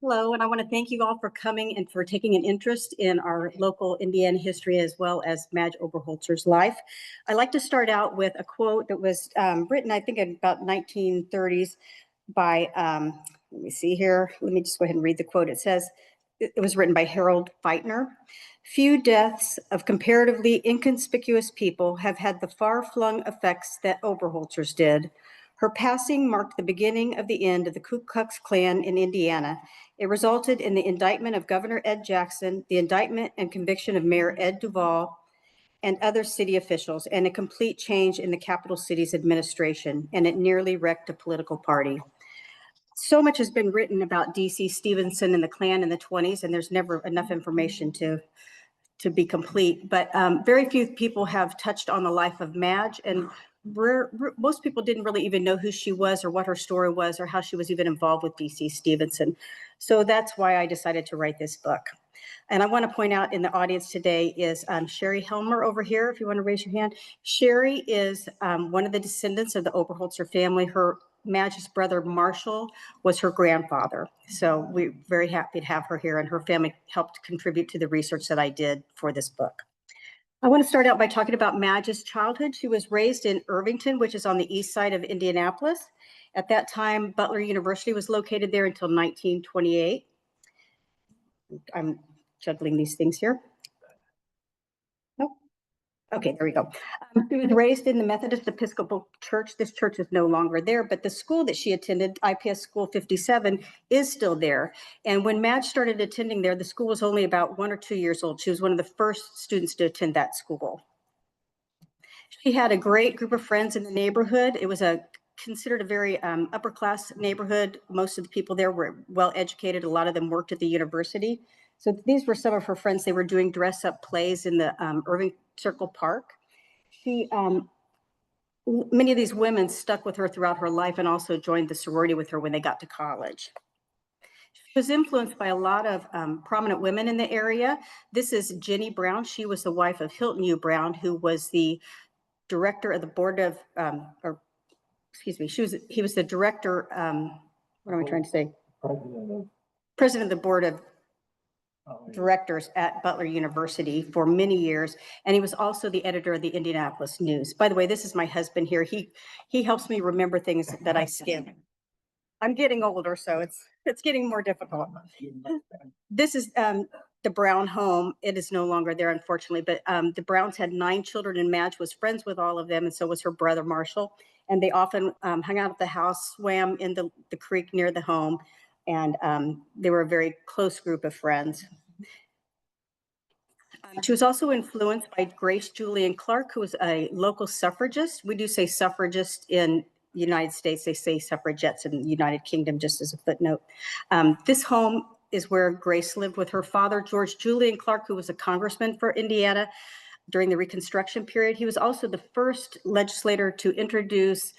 Hello, and I want to thank you all for coming and for taking an interest in our local Indiana history as well as Madge Oberholtzer's life. I'd like to start out with a quote that was written, I think, in about 1930s by, let me see here. Let me just go ahead and read the quote. It says, it was written by Harold Feitner. Few deaths of comparatively inconspicuous people have had the far-flung effects that Oberholtzer's did. Her passing marked the beginning of the end of the Ku Klux Klan in Indiana. It resulted in the indictment of Governor Ed Jackson, the indictment and conviction of Mayor Ed Duvall, and other city officials, and a complete change in the capital city's administration, and it nearly wrecked a political party. So much has been written about D.C. Stephenson and the Klan in the 20s, and there's never enough information to be complete, but very few people have touched on the life of Madge, and most people didn't really even know who she was or what her story was or how she was even involved with D.C. Stephenson. So that's why I decided to write this book. And I want to point out in the audience today is Sherry Helmer over here, if you want to raise your hand. Sherry is one of the descendants of the Oberholtzer family. Her Madge's brother, Marshall, was her grandfather. So we're very happy to have her here, and her family helped contribute to the research that I did for this book. I want to start out by talking about Madge's childhood. She was raised in Irvington, which is on the east side of Indianapolis. At that time, Butler University was located there until 1928. I'm juggling these things here. Nope. Okay, there we go. She was raised in the Methodist Episcopal Church. This church is no longer there, but the school that she attended, IPS School 57, is still there. And when Madge started attending there, the school was only about 1 or 2 years old. She was one of the first students to attend that school. She had a great group of friends in the neighborhood. It was considered a very upper class neighborhood. Most of the people there were well educated. A lot of them worked at the university. So these were some of her friends. They were doing dress up plays in the Irving Circle Park. Many of these women stuck with her throughout her life and also joined the sorority with her when they got to college. She was influenced by a lot of prominent women in the area. This is Jenny Brown. She was the wife of Hilton U. Brown, who was the director of the board of, he was the director, what am I trying to say? President of the board of directors at Butler University for many years, and he was also the editor of the Indianapolis News. By the way, this is my husband here. He helps me remember things that I skim. I'm getting older, so it's getting more difficult. This is the Brown home. It is no longer there, unfortunately, but the Browns had 9 children, and Madge was friends with all of them, and so was her brother Marshall. And they often hung out at the house, swam in the creek near the home, and they were a very close group of friends. She was also influenced by Grace Julian Clark, who was a local suffragist. We do say suffragist in the United States. They say suffragettes in the United Kingdom, just as a footnote. This home is where Grace lived with her father, George Julian Clark, who was a congressman for Indiana during the Reconstruction period. He was also the first legislator to introduce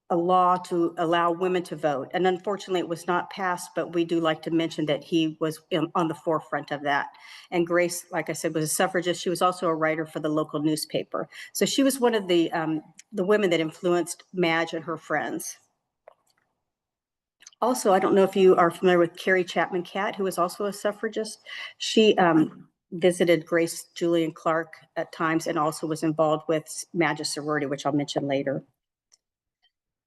a law to allow women to vote. And unfortunately, it was not passed, but we do like to mention that he was on the forefront of that. And Grace, like I said, was a suffragist. She was also a writer for the local newspaper. So she was one of the women that influenced Madge and her friends. Also, I don't know if you are familiar with Carrie Chapman Catt, who was also a suffragist. She visited Grace Julian Clark at times and also was involved with Madge's sorority, which I'll mention later.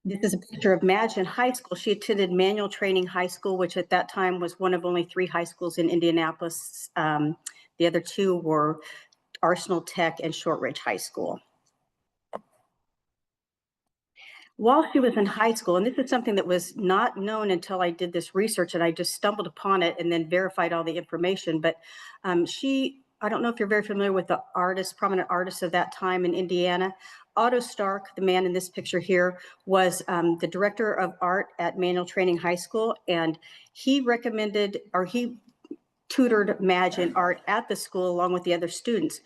This is a picture of Madge in high school. She attended Manual Training High School, which at that time was one of only 3 high schools in Indianapolis. The other 2 were Arsenal Tech and Shortridge High School. While she was in high school, and this is something that was not known until I did this research, and I just stumbled upon it and then verified all the information, but I don't know if you're very familiar with the prominent artists of that time in Indiana. Otto Stark, the man in this picture here, was the director of art at Manual Training High School, and he tutored Madge in art at the school along with the other students.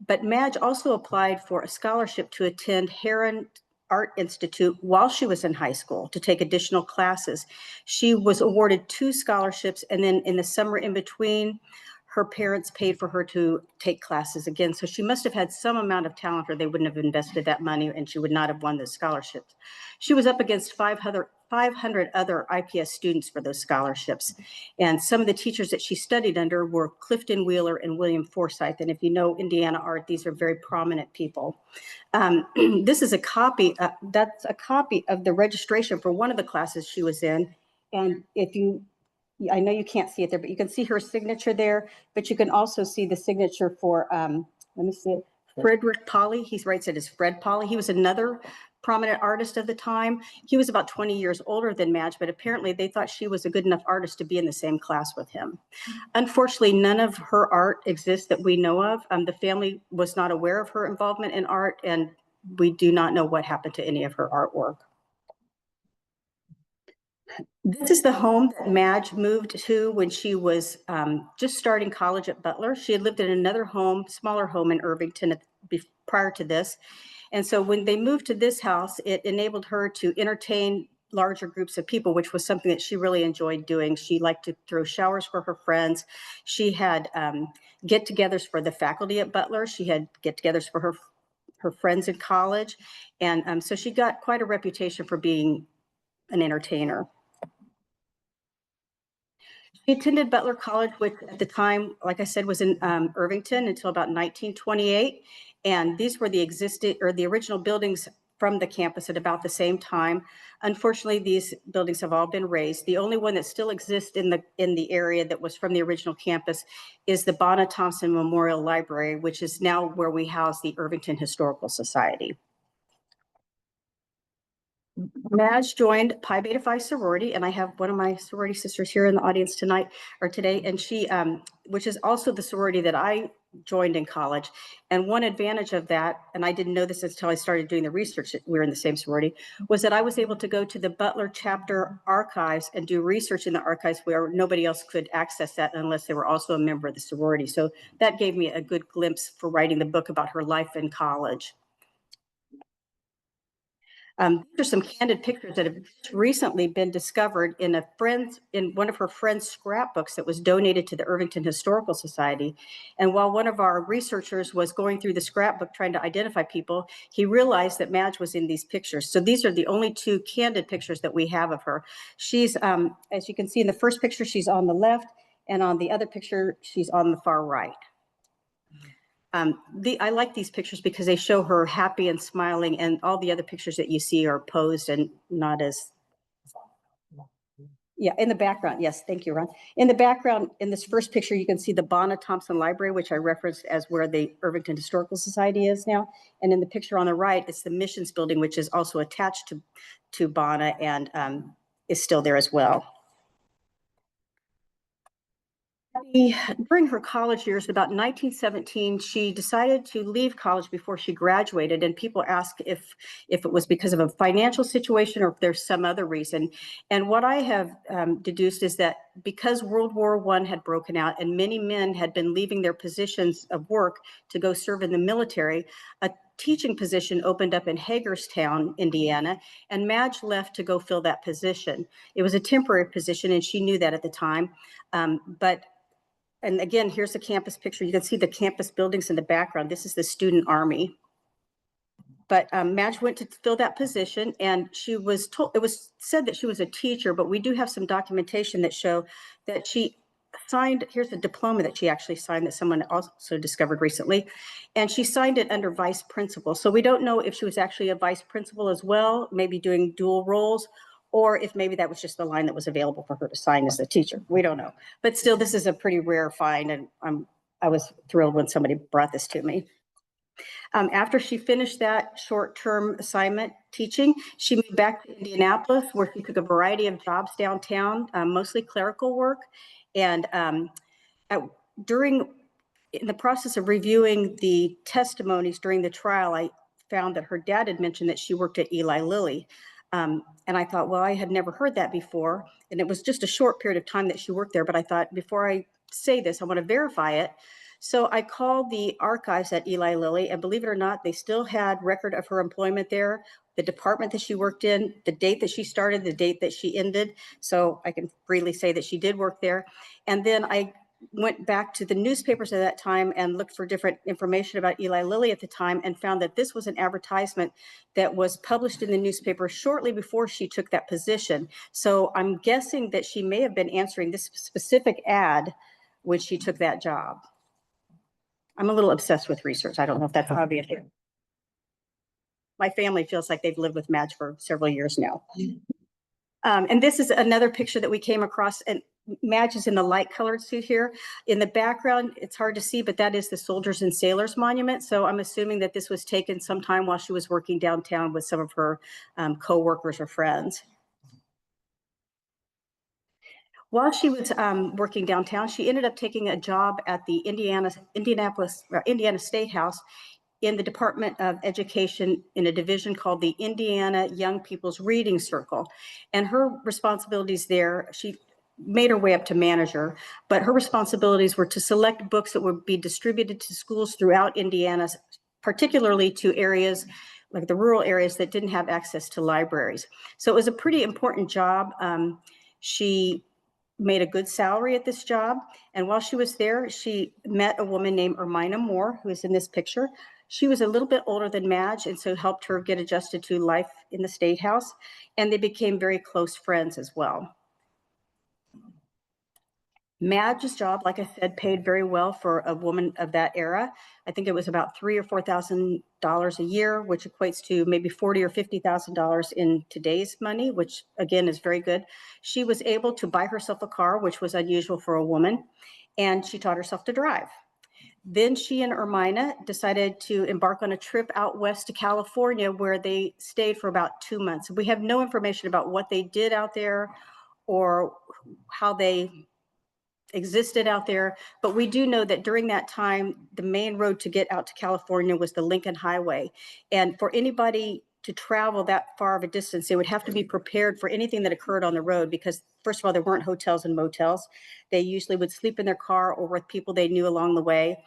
But Madge also applied for a scholarship to attend Heron Art Institute while she was in high school to take additional classes. She was awarded 2 scholarships, and then in the summer in between, her parents paid for her to take classes again. So she must have had some amount of talent, or they wouldn't have invested that money, and she would not have won the scholarships. She was up against five 500 other IPS students for those scholarships. And some of the teachers that she studied under were Clifton Wheeler and William Forsythe. And if you know Indiana art, these are very prominent people. This is a copy, that's a copy of the registration for one of the classes she was in. And if you, I know you can't see it there, but you can see her signature there, but you can also see the signature for, let me see it, Frederick Polly. He writes it as Fred Polly. He was another prominent artist of the time. He was about 20 years older than Madge, but apparently they thought she was a good enough artist to be in the same class with him. Unfortunately, none of her art exists that we know of. The family was not aware of her involvement in art, and we do not know what happened to any of her artwork. This is the home that Madge moved to when she was just starting college at Butler. She had lived in another home, smaller home in Irvington prior to this. And so when they moved to this house, it enabled her to entertain larger groups of people, which was something that she really enjoyed doing. She liked to throw showers for her friends. She had get-togethers for the faculty at Butler. She had get-togethers for her friends in college. And so she got quite a reputation for being an entertainer. She attended Butler College, which at the time, like I said, was in Irvington until about 1928. And these were the existing or the original buildings from the campus at about the same time. Unfortunately, these buildings have all been razed. The only one that still exists in the area that was from the original campus is the Bonna Thompson Memorial Library, which is now where we house the Irvington Historical Society. Madge joined Pi Beta Phi sorority, and I have one of my sorority sisters here in the audience tonight or today, and she, which is also the sorority that I joined in college. And one advantage of that, and I didn't know this until I started doing the research, we were in the same sorority, was that I was able to go to the Butler chapter archives and do research in the archives where nobody else could access that unless they were also a member of the sorority. So that gave me a good glimpse for writing the book about her life in college. These are some candid pictures that have recently been discovered in one of her friend's scrapbooks that was donated to the Irvington Historical Society. And while one of our researchers was going through the scrapbook trying to identify people, he realized that Madge was in these pictures. So these are the only two candid pictures that we have of her. She's, as you can see in the first picture, she's on the left, and on the other picture, she's on the far right. I like these pictures because they show her happy and smiling, and all the other pictures that you see are posed and not as, yeah, in the background. Yes, thank you, Ron. In the background, in this first picture, you can see the Bonna Thompson Library, which I referenced as where the Irvington Historical Society is now. And in the picture on the right, it's the Missions Building, which is also attached to Bonna and is still there as well. During her college years, about 1917, she decided to leave college before she graduated, and people ask if it was because of a financial situation or if there's some other reason. And what I have deduced is that because World War I had broken out and many men had been leaving their positions of work to go serve in the military, a teaching position opened up in Hagerstown, Indiana, and Madge left to go fill that position. It was a temporary position, and she knew that at the time, and again, here's the campus picture. You can see the campus buildings in the background. This is the student army. But Madge went to fill that position, and she was told, it was said that she was a teacher, but we do have some documentation that show that she signed, here's a diploma that she actually signed that someone also discovered recently, and she signed it under vice principal. So we don't know if she was actually a vice principal as well, maybe doing dual roles, or if maybe that was just the line that was available for her to sign as a teacher. We don't know. But still, this is a pretty rare find, and I was thrilled when somebody brought this to me. After she finished that short-term assignment teaching, she moved back to Indianapolis, where she took a variety of jobs downtown, mostly clerical work. And in the process of reviewing the testimonies during the trial, I found that her dad had mentioned that she worked at Eli Lilly. And I thought, well, I had never heard that before. And it was just a short period of time that she worked there. But I thought, before I say this, I want to verify it. So I called the archives at Eli Lilly, and believe it or not, they still had record of her employment there, the department that she worked in, the date that she started, the date that she ended. So I can freely say that she did work there. And then I went back to the newspapers at that time and looked for different information about Eli Lilly at the time and found that this was an advertisement that was published in the newspaper shortly before she took that position. So I'm guessing that she may have been answering this specific ad when she took that job. I'm a little obsessed with research. I don't know if that's obvious here. My family feels like they've lived with Madge for several years now. And this is another picture that we came across, and Madge is in the light colored suit here. In the background, it's hard to see, but that is the Soldiers and Sailors Monument. So I'm assuming that this was taken sometime while she was working downtown with some of her co-workers or friends. While she was working downtown, she ended up taking a job at the Indiana State House in the Department of Education in a division called the Indiana Young People's Reading Circle. And her responsibilities there, she made her way up to manager, but her responsibilities were to select books that would be distributed to schools throughout Indiana, particularly to areas like the rural areas that didn't have access to libraries. So it was a pretty important job. She made a good salary at this job. And while she was there, she met a woman named Ermina Moore, who is in this picture. She was a little bit older than Madge, and so helped her get adjusted to life in the State House. And they became very close friends as well. Madge's job, like I said, paid very well for a woman of that era. I think it was about $3,000 or $4,000 a year, which equates to maybe $40,000 or $50,000 in today's money, which again is very good. She was able to buy herself a car, which was unusual for a woman, and she taught herself to drive. Then she and Ermina decided to embark on a trip out west to California, where they stayed for about 2 months. We have no information about what they did out there or how they existed out there, but we do know that during that time, the main road to get out to California was the Lincoln Highway. And for anybody to travel that far of a distance, they would have to be prepared for anything that occurred on the road, because first of all, there weren't hotels and motels. They usually would sleep in their car or with people they knew along the way.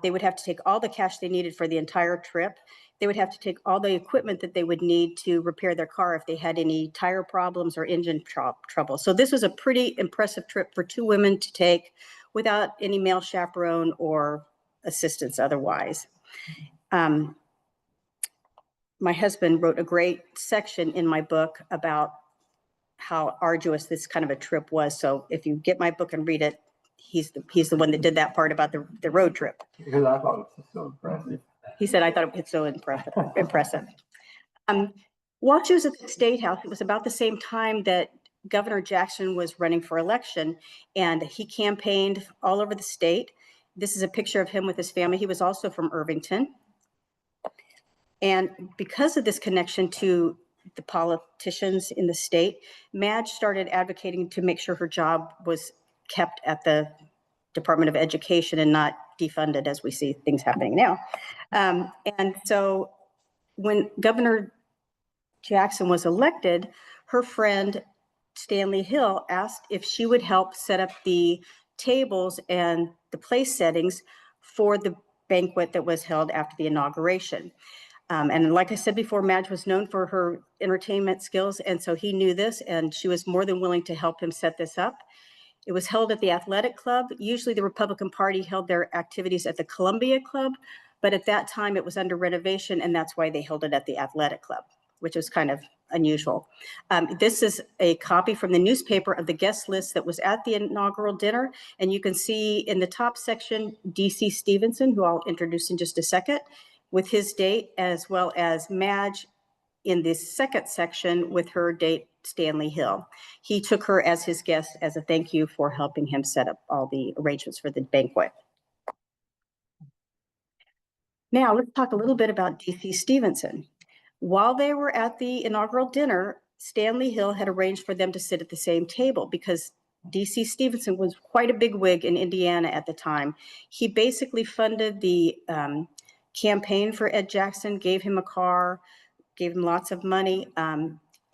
They would have to take all the cash they needed for the entire trip. They would have to take all the equipment that they would need to repair their car if they had any tire problems or engine trouble. So this was a pretty impressive trip for two women to take without any male chaperone or assistance otherwise. My husband wrote a great section in my book about how arduous this kind of a trip was. So if you get my book and read it, he's the one that did that part about the road trip. Because I thought it was so impressive. He said, I thought it was so impressive. While she was at the State House, it was about the same time that Governor Jackson was running for election, and he campaigned all over the state. This is a picture of him with his family. He was also from Irvington. And because of this connection to the politicians in the state, Madge started advocating to make sure her job was kept at the Department of Education and not defunded, as we see things happening now. And so when Governor Jackson was elected, her friend Stanley Hill asked if she would help set up the tables and the place settings for the banquet that was held after the inauguration. And like I said before, Madge was known for her entertainment skills, and so he knew this, and she was more than willing to help him set this up. It was held at the Athletic Club. Usually the Republican Party held their activities at the Columbia Club, but at that time it was under renovation, and that's why they held it at the Athletic Club, which was kind of unusual. This is a copy from the newspaper of the guest list that was at the inaugural dinner, and you can see in the top section, D.C. Stephenson, who I'll introduce in just a second, with his date, as well as Madge in the second section with her date, Stanley Hill. He took her as his guest as a thank you for helping him set up all the arrangements for the banquet. Now let's talk a little bit about D.C. Stephenson. While they were at the inaugural dinner, Stanley Hill had arranged for them to sit at the same table because D.C. Stephenson was quite a big wig in Indiana at the time. He basically funded the campaign for Ed Jackson, gave him a car, gave him lots of money.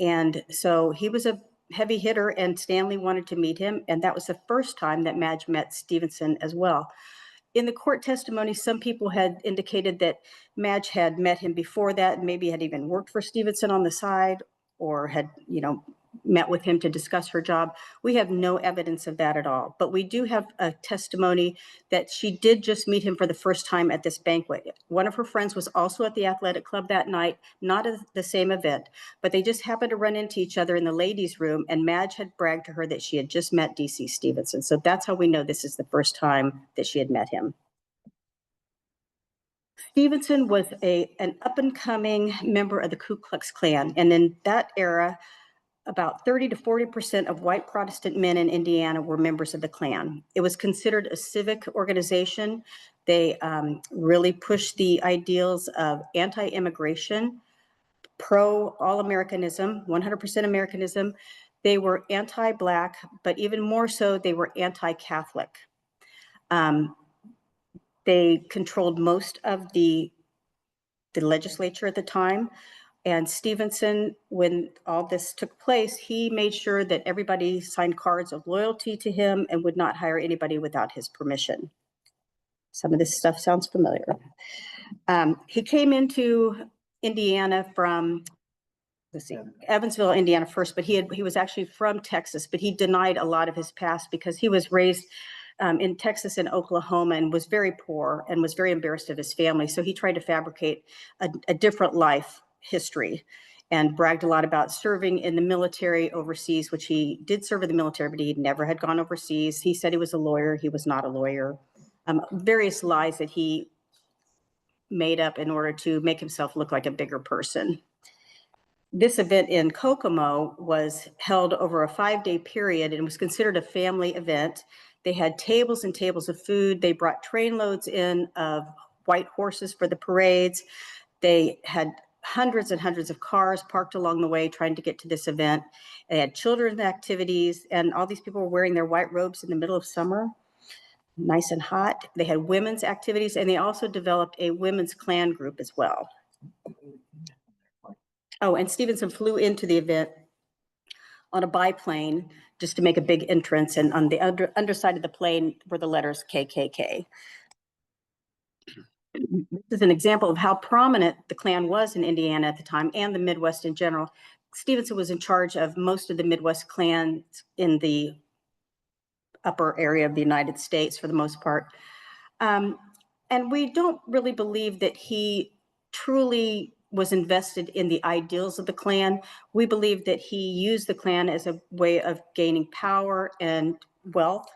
And so he was a heavy hitter, and Stanley wanted to meet him. And that was the first time that Madge met Stephenson as well. In the court testimony, some people had indicated that Madge had met him before that, and maybe had even worked for Stephenson on the side, or had, met with him to discuss her job. We have no evidence of that at all, but we do have a testimony that she did just meet him for the first time at this banquet. One of her friends was also at the athletic club that night, not at the same event, but they just happened to run into each other in the ladies' room, and Madge had bragged to her that she had just met DC Stephenson. So that's how we know this is the first time that she had met him. Stephenson was an up-and-coming member of the Ku Klux Klan, and in that era, about 30 to 40% of white Protestant men in Indiana were members of the Klan. It was considered a civic organization. They really pushed the ideals of anti-immigration, pro-all-Americanism, 100% Americanism. They were anti-Black, but even more so, they were anti-Catholic. They controlled most of the legislature at the time. And Stephenson, when all this took place, he made sure that everybody signed cards of loyalty to him and would not hire anybody without his permission. Some of this stuff sounds familiar. He came into Indiana from, let's see, Evansville, Indiana first, but he was actually from Texas, but he denied a lot of his past because he was raised in Texas and Oklahoma and was very poor and was very embarrassed of his family. So he tried to fabricate a different life history and bragged a lot about serving in the military overseas, which he did serve in the military, but he never had gone overseas. He said he was a lawyer. He was not a lawyer. Various lies that he made up in order to make himself look like a bigger person. This event in Kokomo was held over a 5-day period and was considered a family event. They had tables and tables of food. They brought trainloads in of white horses for the parades. They had hundreds and hundreds of cars parked along the way trying to get to this event. They had children's activities, and all these people were wearing their white robes in the middle of summer, nice and hot. They had women's activities, and they also developed a women's Klan group as well. Oh, and Stephenson flew into the event on a biplane just to make a big entrance, and on the underside of the plane were the letters KKK. This is an example of how prominent the Klan was in Indiana at the time and the Midwest in general. Stephenson was in charge of most of the Midwest Klans in the upper area of the United States for the most part. And we don't really believe that he truly was invested in the ideals of the Klan. We believe that he used the Klan as a way of gaining power and wealth.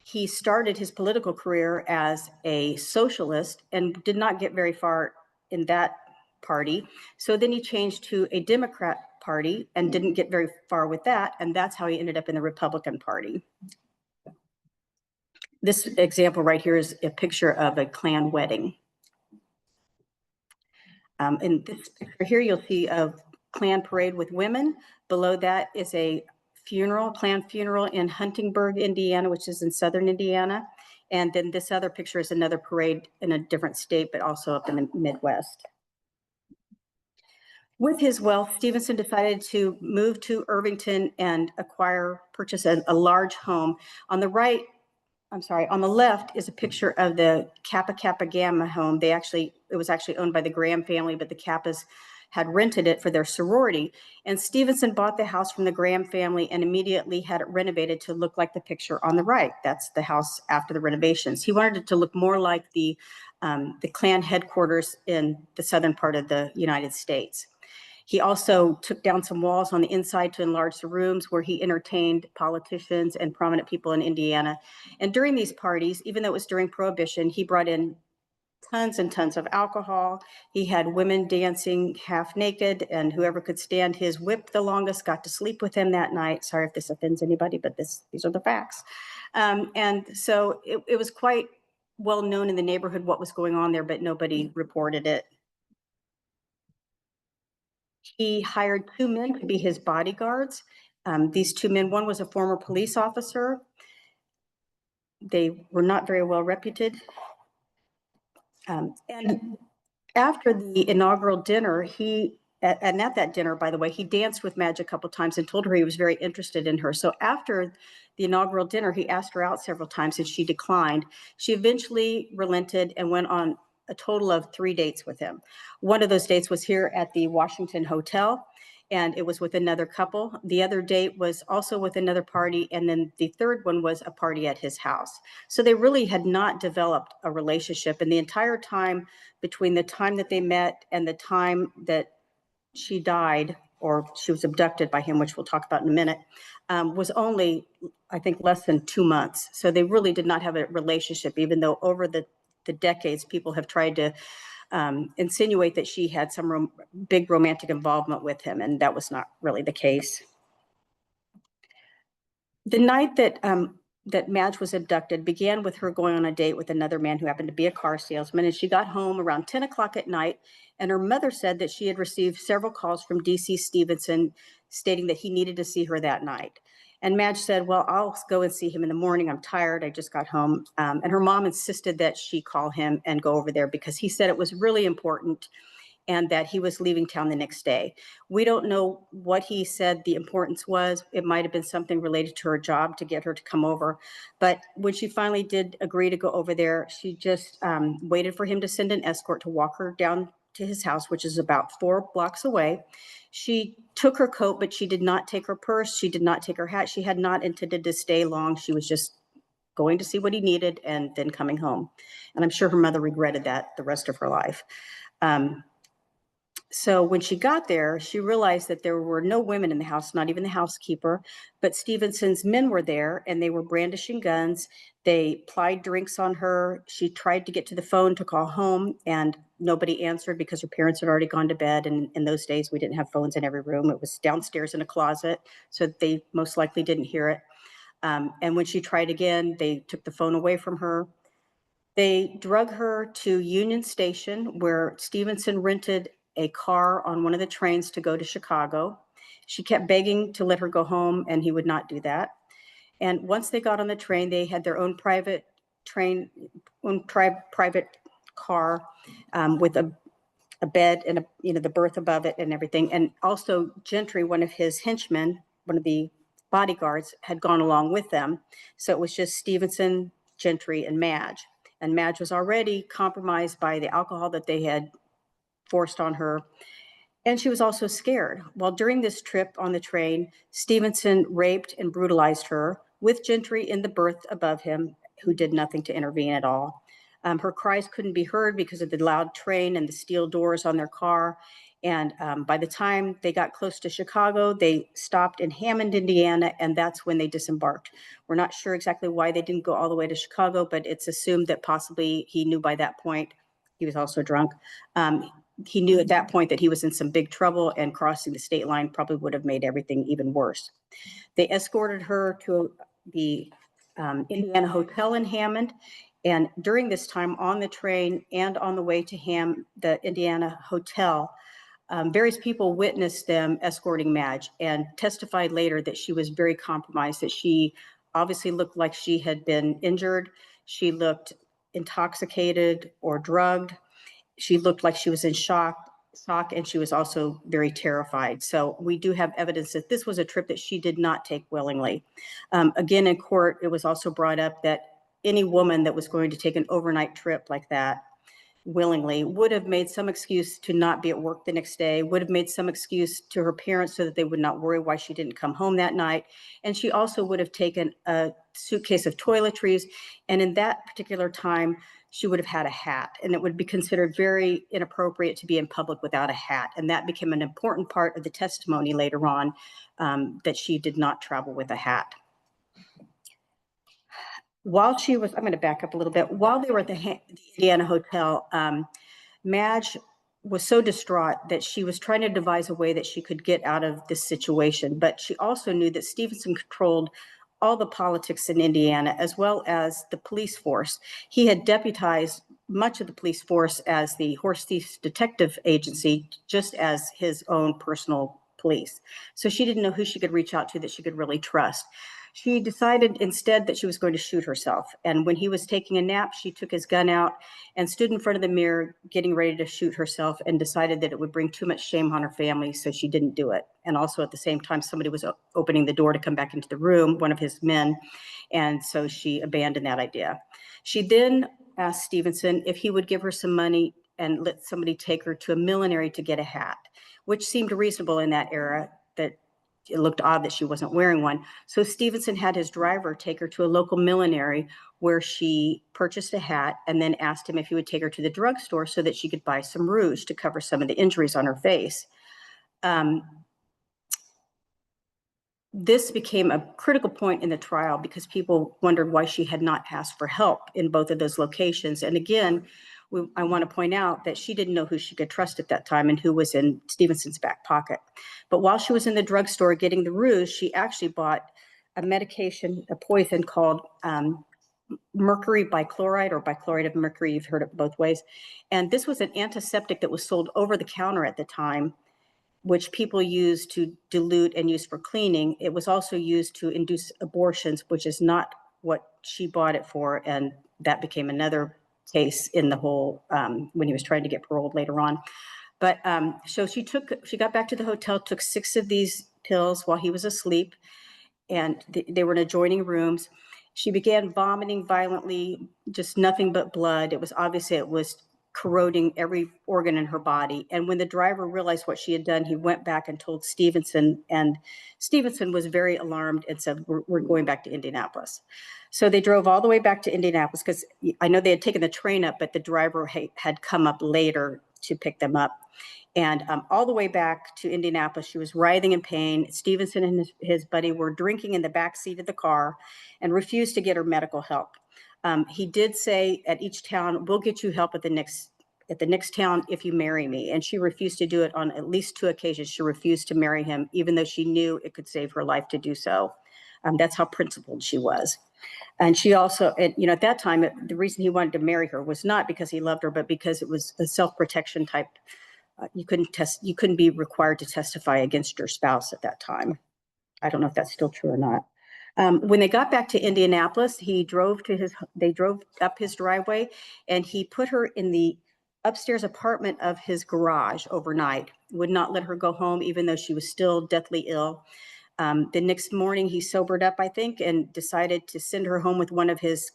He started his political career as a socialist and did not get very far in that party. So then he changed to a Democrat party and didn't get very far with that. And that's how he ended up in the Republican Party. This example right here is a picture of a Klan wedding. In this picture here, you'll see a Klan parade with women. Below that is a funeral, Klan funeral in Huntingburg, Indiana, which is in southern Indiana. And then this other picture is another parade in a different state, but also up in the Midwest. With his wealth, Stephenson decided to move to Irvington and purchase a large home. On the left is a picture of the Kappa Kappa Gamma home. It was actually owned by the Graham family, but the Kappas had rented it for their sorority. And Stephenson bought the house from the Graham family and immediately had it renovated to look like the picture on the right. That's the house after the renovations. He wanted it to look more like the Klan headquarters in the southern part of the United States. He also took down some walls on the inside to enlarge the rooms where he entertained politicians and prominent people in Indiana. And during these parties, even though it was during Prohibition, he brought in tons and tons of alcohol. He had women dancing half naked, and whoever could stand his whip the longest got to sleep with him that night. Sorry if this offends anybody, but these are the facts. And so it was quite well known in the neighborhood what was going on there, but nobody reported it. He hired 2 men to be his bodyguards. These 2 men, one was a former police officer. They were not very well reputed. And after the inaugural dinner, and at that dinner, by the way, he danced with Madge a couple times and told her he was very interested in her. So after the inaugural dinner, he asked her out several times and she declined. She eventually relented and went on a total of 3 dates with him. One of those dates was here at the Washington Hotel. and it was with another couple. The other date was also with another party, and then the third one was a party at his house. So they really had not developed a relationship, and the entire time between the time that they met and the time that she died, or she was abducted by him, which we'll talk about in a minute, was only, I think, less than 2 months. So they really did not have a relationship, even though over the decades, people have tried to insinuate that she had some big romantic involvement with him, and that was not really the case. The night that that Madge was abducted began with her going on a date with another man who happened to be a car salesman, and she got home around 10 o'clock at night, and her mother said that she had received several calls from DC Stephenson stating that he needed to see her that night. And Madge said, well, I'll go and see him in the morning. I'm tired. I just got home. And her mom insisted that she call him and go over there because he said it was really important and that he was leaving town the next day. We don't know what he said the importance was. It might have been something related to her job to get her to come over. But when she finally did agree to go over there, she just waited for him to send an escort to walk her down to his house, which is about 4 blocks away. She took her coat, but she did not take her purse. She did not take her hat. She had not intended to stay long. She was just going to see what he needed and then coming home. And I'm sure her mother regretted that the rest of her life. So when she got there, she realized that there were no women in the house, not even the housekeeper, but Stephenson's men were there and they were brandishing guns. They plied drinks on her. She tried to get to the phone to call home and nobody answered because her parents had already gone to bed. And in those days, we didn't have phones in every room. It was downstairs in a closet, so they most likely didn't hear it. And when she tried again, they took the phone away from her. They drug her to Union Station, where Stephenson rented a car on one of the trains to go to Chicago. She kept begging to let her go home, and he would not do that. And once they got on the train, they had their own private train, private car with a bed and the berth above it and everything. And also Gentry, one of his henchmen, one of the bodyguards, had gone along with them. So it was just Stephenson, Gentry, and Madge. And Madge was already compromised by the alcohol that they had forced on her. And she was also scared. Well, during this trip on the train, Stephenson raped and brutalized her with Gentry in the berth above him, who did nothing to intervene at all. Her cries couldn't be heard because of the loud train and the steel doors on their car. And by the time they got close to Chicago, they stopped in Hammond, Indiana, and that's when they disembarked. We're not sure exactly why they didn't go all the way to Chicago, but it's assumed that possibly he knew by that point, he was also drunk. He knew at that point that he was in some big trouble, and crossing the state line probably would have made everything even worse. They escorted her to the Indiana Hotel in Hammond. And during this time on the train and on the way to the Indiana Hotel, various people witnessed them escorting Madge and testified later that she was very compromised, that she obviously looked like she had been injured. She looked intoxicated or drugged. She looked like she was in shock, and she was also very terrified. So we do have evidence that this was a trip that she did not take willingly. Again, in court, it was also brought up that any woman that was going to take an overnight trip like that willingly would have made some excuse to not be at work the next day, would have made some excuse to her parents so that they would not worry why she didn't come home that night. And she also would have taken a suitcase of toiletries. And in that particular time, she would have had a hat, and it would be considered very inappropriate to be in public without a hat. And that became an important part of the testimony later on, that she did not travel with a hat. While she was, I'm going to back up a little bit. While they were at the Indiana Hotel, Madge was so distraught that she was trying to devise a way that she could get out of this situation. But she also knew that Stephenson controlled all the politics in Indiana, as well as the police force. He had deputized much of the police force as the Horse Thieves Detective Agency, just as his own personal police. So she didn't know who she could reach out to that she could really trust. She decided instead that she was going to shoot herself. And when he was taking a nap, she took his gun out and stood in front of the mirror getting ready to shoot herself, and decided that it would bring too much shame on her family, so she didn't do it. And also at the same time, somebody was opening the door to come back into the room, one of his men, and so she abandoned that idea. She then asked Stephenson if he would give her some money and let somebody take her to a millinery to get a hat, which seemed reasonable in that era, that it looked odd that she wasn't wearing one. So Stephenson had his driver take her to a local millinery where she purchased a hat and then asked him if he would take her to the drugstore so that she could buy some rouge to cover some of the injuries on her face. This became a critical point in the trial because people wondered why she had not asked for help in both of those locations. And again, I want to point out that she didn't know who she could trust at that time and who was in Stephenson's back pocket. But while she was in the drugstore getting the rouge, she actually bought a medication, a poison called mercury bichloride or bichloride of mercury. You've heard it both ways. And this was an antiseptic that was sold over the counter at the time, which people used to dilute and use for cleaning. It was also used to induce abortions, which is not what she bought it for. And that became another case in the whole, when he was trying to get paroled later on. But so she got back to the hotel, took 6 of these pills while he was asleep, and they were in adjoining rooms. She began vomiting violently, just nothing but blood. It was obvious it was corroding every organ in her body. And when the driver realized what she had done, he went back and told Stephenson, and Stephenson was very alarmed and said, we're going back to Indianapolis. So they drove all the way back to Indianapolis, because I know they had taken the train up, but the driver had come up later to pick them up. And all the way back to Indianapolis, she was writhing in pain. Stephenson and his buddy were drinking in the back seat of the car and refused to get her medical help. He did say at each town, we'll get you help at the next town if you marry me. And she refused to do it on at least 2 occasions. She refused to marry him, even though she knew it could save her life to do so. That's how principled she was. And she also, at that time, the reason he wanted to marry her was not because he loved her, but because it was a self-protection type. You couldn't be required to testify against your spouse at that time. I don't know if that's still true or not. When they got back to Indianapolis, they drove up his driveway, and he put her in the upstairs apartment of his garage overnight, would not let her go home, even though she was still deathly ill. The next morning he sobered up, I think, and decided to send her home with one of his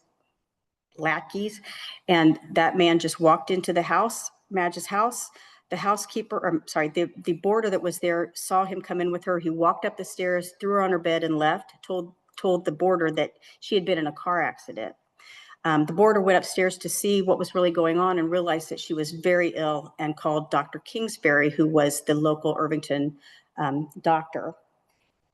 lackeys. And that man just walked into the house, Madge's house. The housekeeper, the boarder that was there saw him come in with her. He walked up the stairs, threw her on her bed and left, told the boarder that she had been in a car accident. The boarder went upstairs to see what was really going on and realized that she was very ill and called Dr. Kingsbury, who was the local Irvington doctor.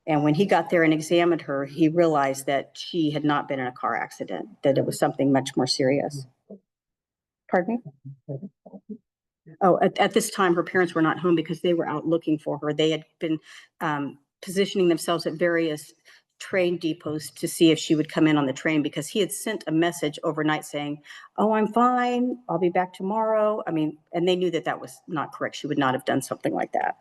And when he got there and examined her, he realized that she had not been in a car accident, that it was something much more serious. Pardon me? Oh, at this time, her parents were not home because they were out looking for her. They had been positioning themselves at various train depots to see if she would come in on the train, because he had sent a message overnight saying, oh, I'm fine, I'll be back tomorrow. I mean, and they knew that that was not correct. She would not have done something like that.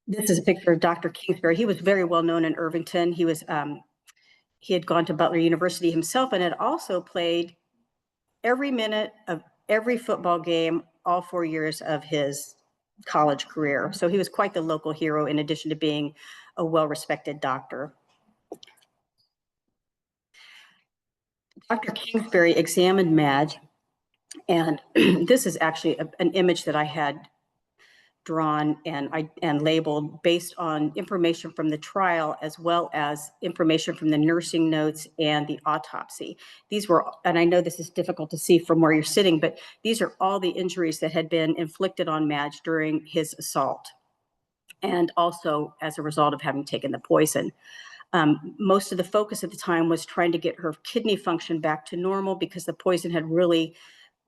This is a picture of Dr. Kingsbury. He was very well known in Irvington. He had gone to Butler University himself and had also played every minute of every football game all 4 years of his college career. So he was quite the local hero, in addition to being a well-respected doctor. Dr. Kingsbury examined Madge, and this is actually an image that I had drawn and labeled based on information from the trial, as well as information from the nursing notes and the autopsy. These were, and I know this is difficult to see from where you're sitting, but these are all the injuries that had been inflicted on Madge during his assault, and also as a result of having taken the poison. Most of the focus at the time was trying to get her kidney function back to normal, because the poison had really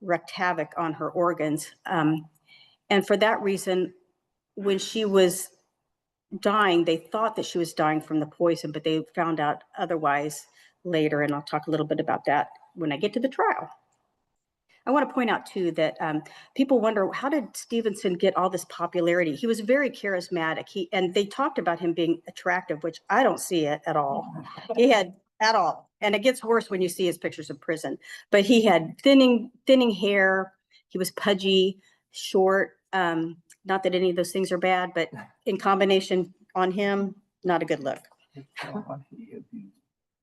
wreaked havoc on her organs. And for that reason, when she was dying, they thought that she was dying from the poison, but they found out otherwise later. And I'll talk a little bit about that when I get to the trial. I want to point out too that people wonder, how did Stephenson get all this popularity? He was very charismatic. And they talked about him being attractive, which I don't see it at all. He had at all. And it gets worse when you see his pictures of prison. But he had thinning hair. He was pudgy, short. Not that any of those things are bad, but in combination on him, not a good look.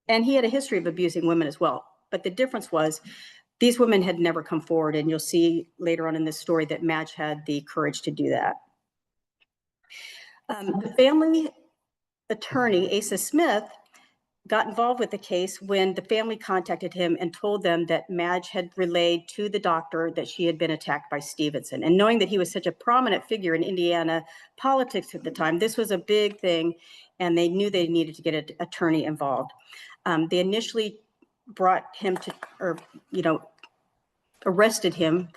And he had a history of abusing women as well. But the difference was, These women had never come forward, and you'll see later on in this story that Madge had the courage to do that. The family attorney, Asa Smith, got involved with the case when the family contacted him and told them that Madge had relayed to the doctor that she had been attacked by Stephenson. And knowing that he was such a prominent figure in Indiana politics at the time, this was a big thing, and they knew they needed to get an attorney involved. They initially brought him to, arrested him,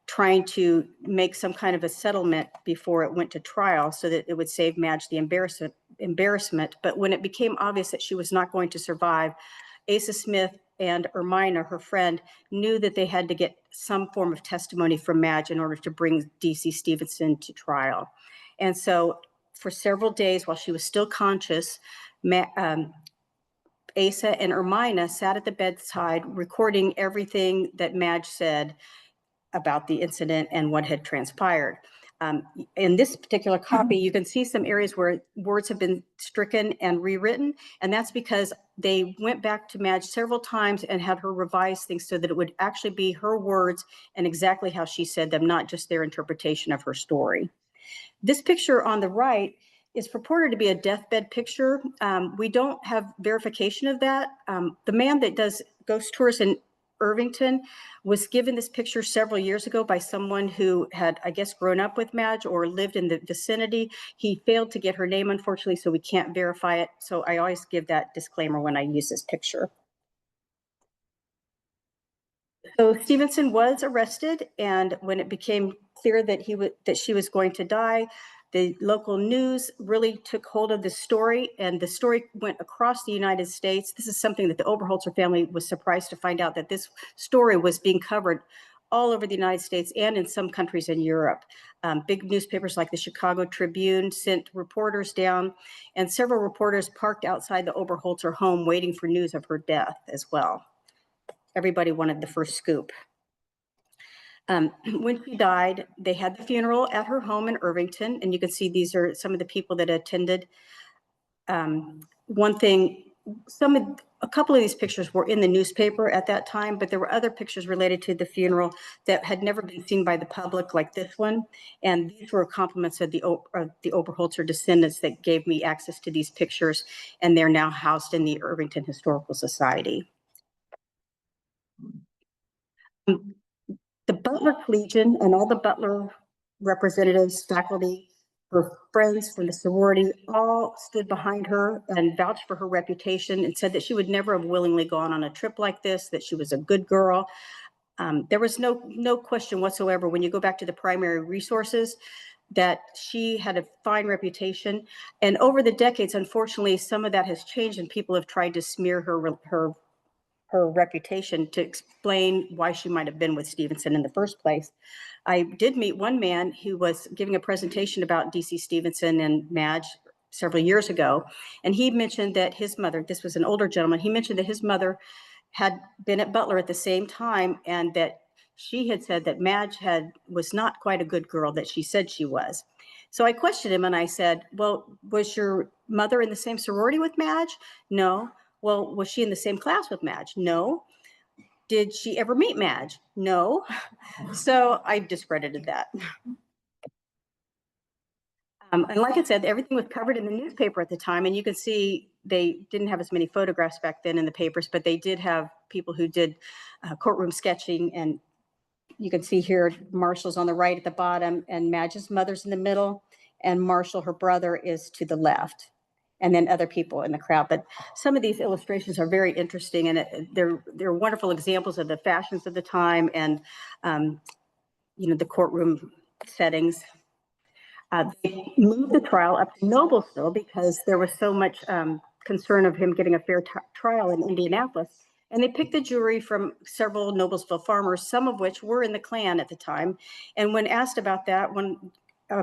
trying to make some kind of a settlement before it went to trial so that it would save Madge the embarrassment. But when it became obvious that she was not going to survive, Asa Smith and Ermina, her friend, knew that they had to get some form of testimony from Madge in order to bring DC Stephenson to trial. And so for several days while she was still conscious, Asa and Ermina sat at the bedside recording everything that Madge said about the incident and what had transpired. In this particular copy, you can see some areas where words have been stricken and rewritten, and that's because they went back to Madge several times and had her revise things so that it would actually be her words and exactly how she said them, not just their interpretation of her story. This picture on the right is purported to be a deathbed picture. We don't have verification of that. The man that does ghost tours in Irvington was given this picture several years ago by someone who had, I guess, grown up with Madge or lived in the vicinity. He failed to get her name, unfortunately, so we can't verify it. So I always give that disclaimer when I use this picture. So Stephenson was arrested, and when it became clear that she was going to die, the local news really took hold of the story, and the story went across the United States. This is something that the Oberholtzer family was surprised to find out, that this story was being covered all over the United States and in some countries in Europe. Big newspapers like the Chicago Tribune sent reporters down, and several reporters parked outside the Oberholtzer home waiting for news of her death as well. Everybody wanted the first scoop. When she died, they had the funeral at her home in Irvington, and you can see these are some of the people that attended. One thing, a couple of these pictures were in the newspaper at that time, but there were other pictures related to the funeral that had never been seen by the public, like this one. And these were compliments of the Oberholtzer descendants that gave me access to these pictures, and they're now housed in the Irvington Historical Society. The Butler Collegian and all the Butler representatives, faculty, her friends from the sorority all stood behind her and vouched for her reputation and said that she would never have willingly gone on a trip like this, that she was a good girl. There was no question whatsoever when you go back to the primary resources that she had a fine reputation. And over the decades, unfortunately, some of that has changed and people have tried to smear her reputation to explain why she might have been with Stephenson in the first place. I did meet one man who was giving a presentation about DC Stephenson and Madge several years ago, and he mentioned that his mother, this was an older gentleman, he mentioned that his mother had been at Butler at the same time, and that she had said that Madge was not quite a good girl that she said she was. So I questioned him and I said, well, was your mother in the same sorority with Madge? No. Well, was she in the same class with Madge? No. Did she ever meet Madge? No. So I discredited that. And like I said, everything was covered in the newspaper at the time, and you can see they didn't have as many photographs back then in the papers, but they did have people who did courtroom sketching, and you can see here Marshall's on the right at the bottom, and Madge's mother's in the middle, and Marshall, her brother, is to the left, and then other people in the crowd. But some of these illustrations are very interesting, and they're wonderful examples of the fashions of the time and the courtroom settings. They moved the trial up to Noblesville because there was so much concern of him getting a fair trial in Indianapolis. And they picked the jury from several Noblesville farmers, some of which were in the Klan at the time. And when asked about that, when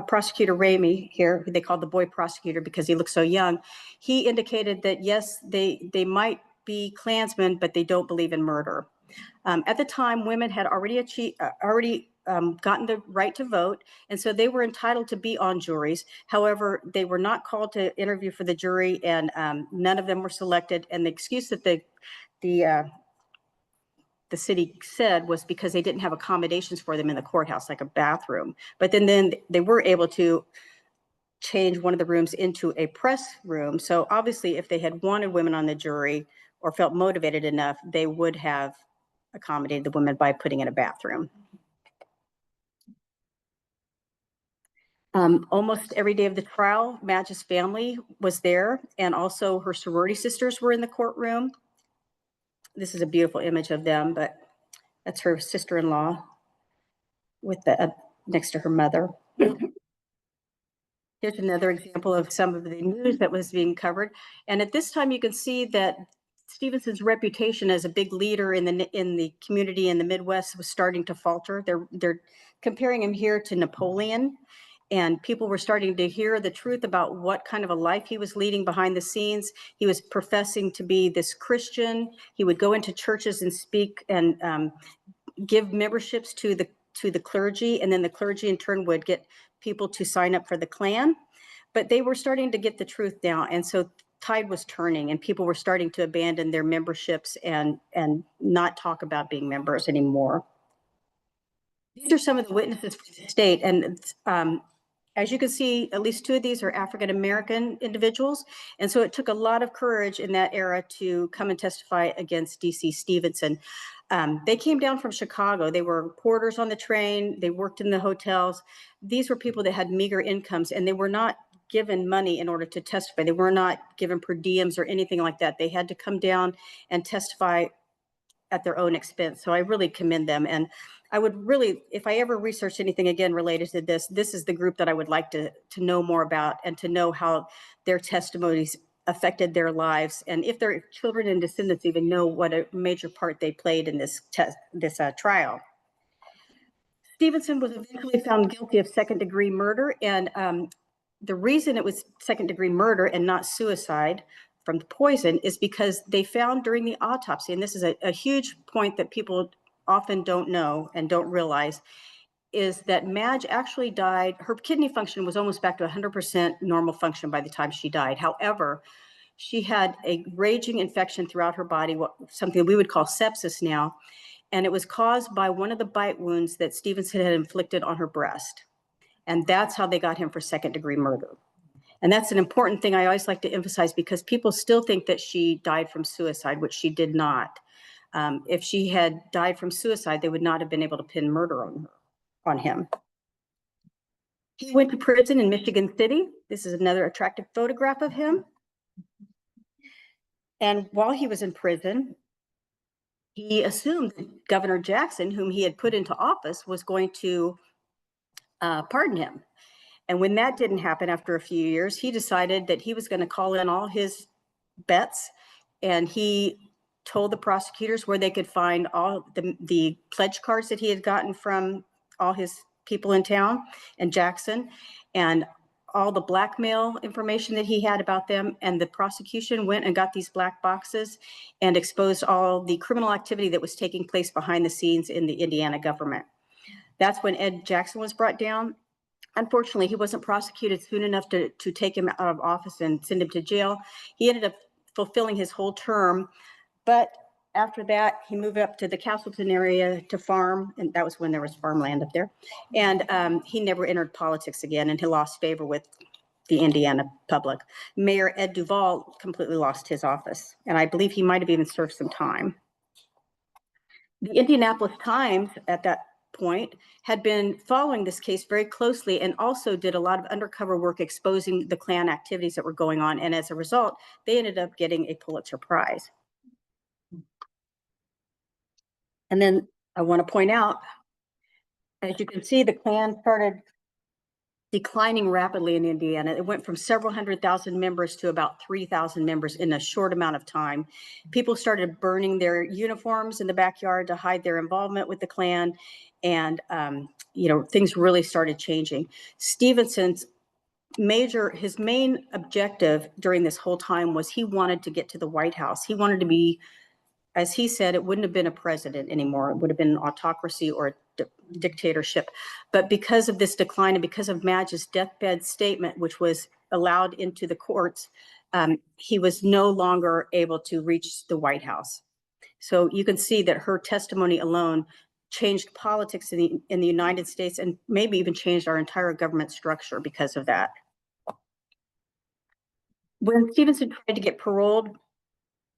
Prosecutor Ramey here, who they called the boy prosecutor because he looked so young, he indicated that yes, they might be Klansmen, but they don't believe in murder. At the time, women had already gotten the right to vote, and so they were entitled to be on juries. However, they were not called to interview for the jury, and none of them were selected. And the excuse that the the city said was because they didn't have accommodations for them in the courthouse, like a bathroom. But then they were able to change one of the rooms into a press room. So obviously, if they had wanted women on the jury or felt motivated enough, they would have accommodated the women by putting in a bathroom. Almost every day of the trial, Madge's family was there, and also her sorority sisters were in the courtroom. This is a beautiful image of them, but that's her sister-in-law with the next to her mother. Here's another example of some of the news that was being covered. And at this time, you can see that Stephenson's reputation as a big leader in the community in the Midwest was starting to falter. They're comparing him here to Napoleon, and people were starting to hear the truth about what kind of a life he was leading behind the scenes. He was professing to be this Christian. He would go into churches and speak and give memberships to the clergy, and then the clergy in turn would get people to sign up for the Klan. But they were starting to get the truth now, and so tide was turning, and people were starting to abandon their memberships and not talk about being members anymore. These are some of the witnesses for the state, and as you can see, at least two of these are African-American individuals. And so it took a lot of courage in that era to come and testify against D.C. Stephenson. They came down from Chicago. They were porters on the train. They worked in the hotels. These were people that had meager incomes, and they were not given money in order to testify. They were not given per diems or anything like that. They had to come down and testify at their own expense. So I really commend them. And I would really, if I ever research anything again related to this, this is the group that I would like to know more about and to know how their testimonies affected their lives, and if their children and descendants even know what a major part they played in this trial. Stephenson was eventually found guilty of second-degree murder, and the reason it was second-degree murder and not suicide from the poison is because they found during the autopsy, and this is a huge point that people often don't know and don't realize, is that Madge actually died. Her kidney function was almost back to 100% normal function by the time she died. However, she had a raging infection throughout her body, something we would call sepsis now, and it was caused by one of the bite wounds that Stephenson had inflicted on her breast. And that's how they got him for second-degree murder. And that's an important thing I always like to emphasize, because people still think that she died from suicide, which she did not. If she had died from suicide, they would not have been able to pin murder on him. He went to prison in Michigan City. This is another attractive photograph of him. And while he was in prison, he assumed that Governor Jackson, whom he had put into office, was going to pardon him. And when that didn't happen after a few years, he decided that he was going to call in all his bets, and he told the prosecutors where they could find all the pledge cards that he had gotten from all his people in town and Jackson, and all the blackmail information that he had about them. And the prosecution went and got these black boxes and exposed all the criminal activity that was taking place behind the scenes in the Indiana government. That's when Ed Jackson was brought down. Unfortunately, he wasn't prosecuted soon enough to take him out of office and send him to jail. He ended up fulfilling his whole term, but after that, he moved up to the Castleton area to farm, and that was when there was farmland up there. And he never entered politics again, and he lost favor with the Indiana public. Mayor Ed Duvall completely lost his office, and I believe he might have even served some time. The Indianapolis Times at that point had been following this case very closely and also did a lot of undercover work exposing the Klan activities that were going on. And as a result, they ended up getting a Pulitzer Prize. And then I want to point out, as you can see, the Klan started declining rapidly in Indiana. It went from several 100,000 members to about 3,000 members in a short amount of time. People started burning their uniforms in the backyard to hide their involvement with the Klan. And, things really started changing. Stephenson's his main objective during this whole time was he wanted to get to the White House. He wanted to be, as he said, it wouldn't have been a president anymore. It would have been an autocracy or a dictatorship. But because of this decline and because of Madge's deathbed statement, which was allowed into the courts, he was no longer able to reach the White House. So you can see that her testimony alone changed politics in the United States, and maybe even changed our entire government structure because of that. When Stephenson tried to get paroled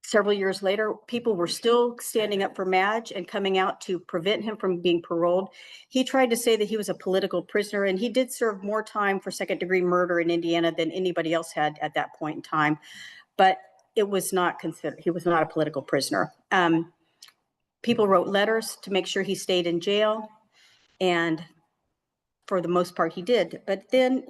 several years later, people were still standing up for Madge and coming out to prevent him from being paroled. He tried to say that he was a political prisoner, and he did serve more time for second-degree murder in Indiana than anybody else had at that point in time. But it was not considered, he was not a political prisoner. People wrote letters to make sure he stayed in jail, and for the most part he did. But then,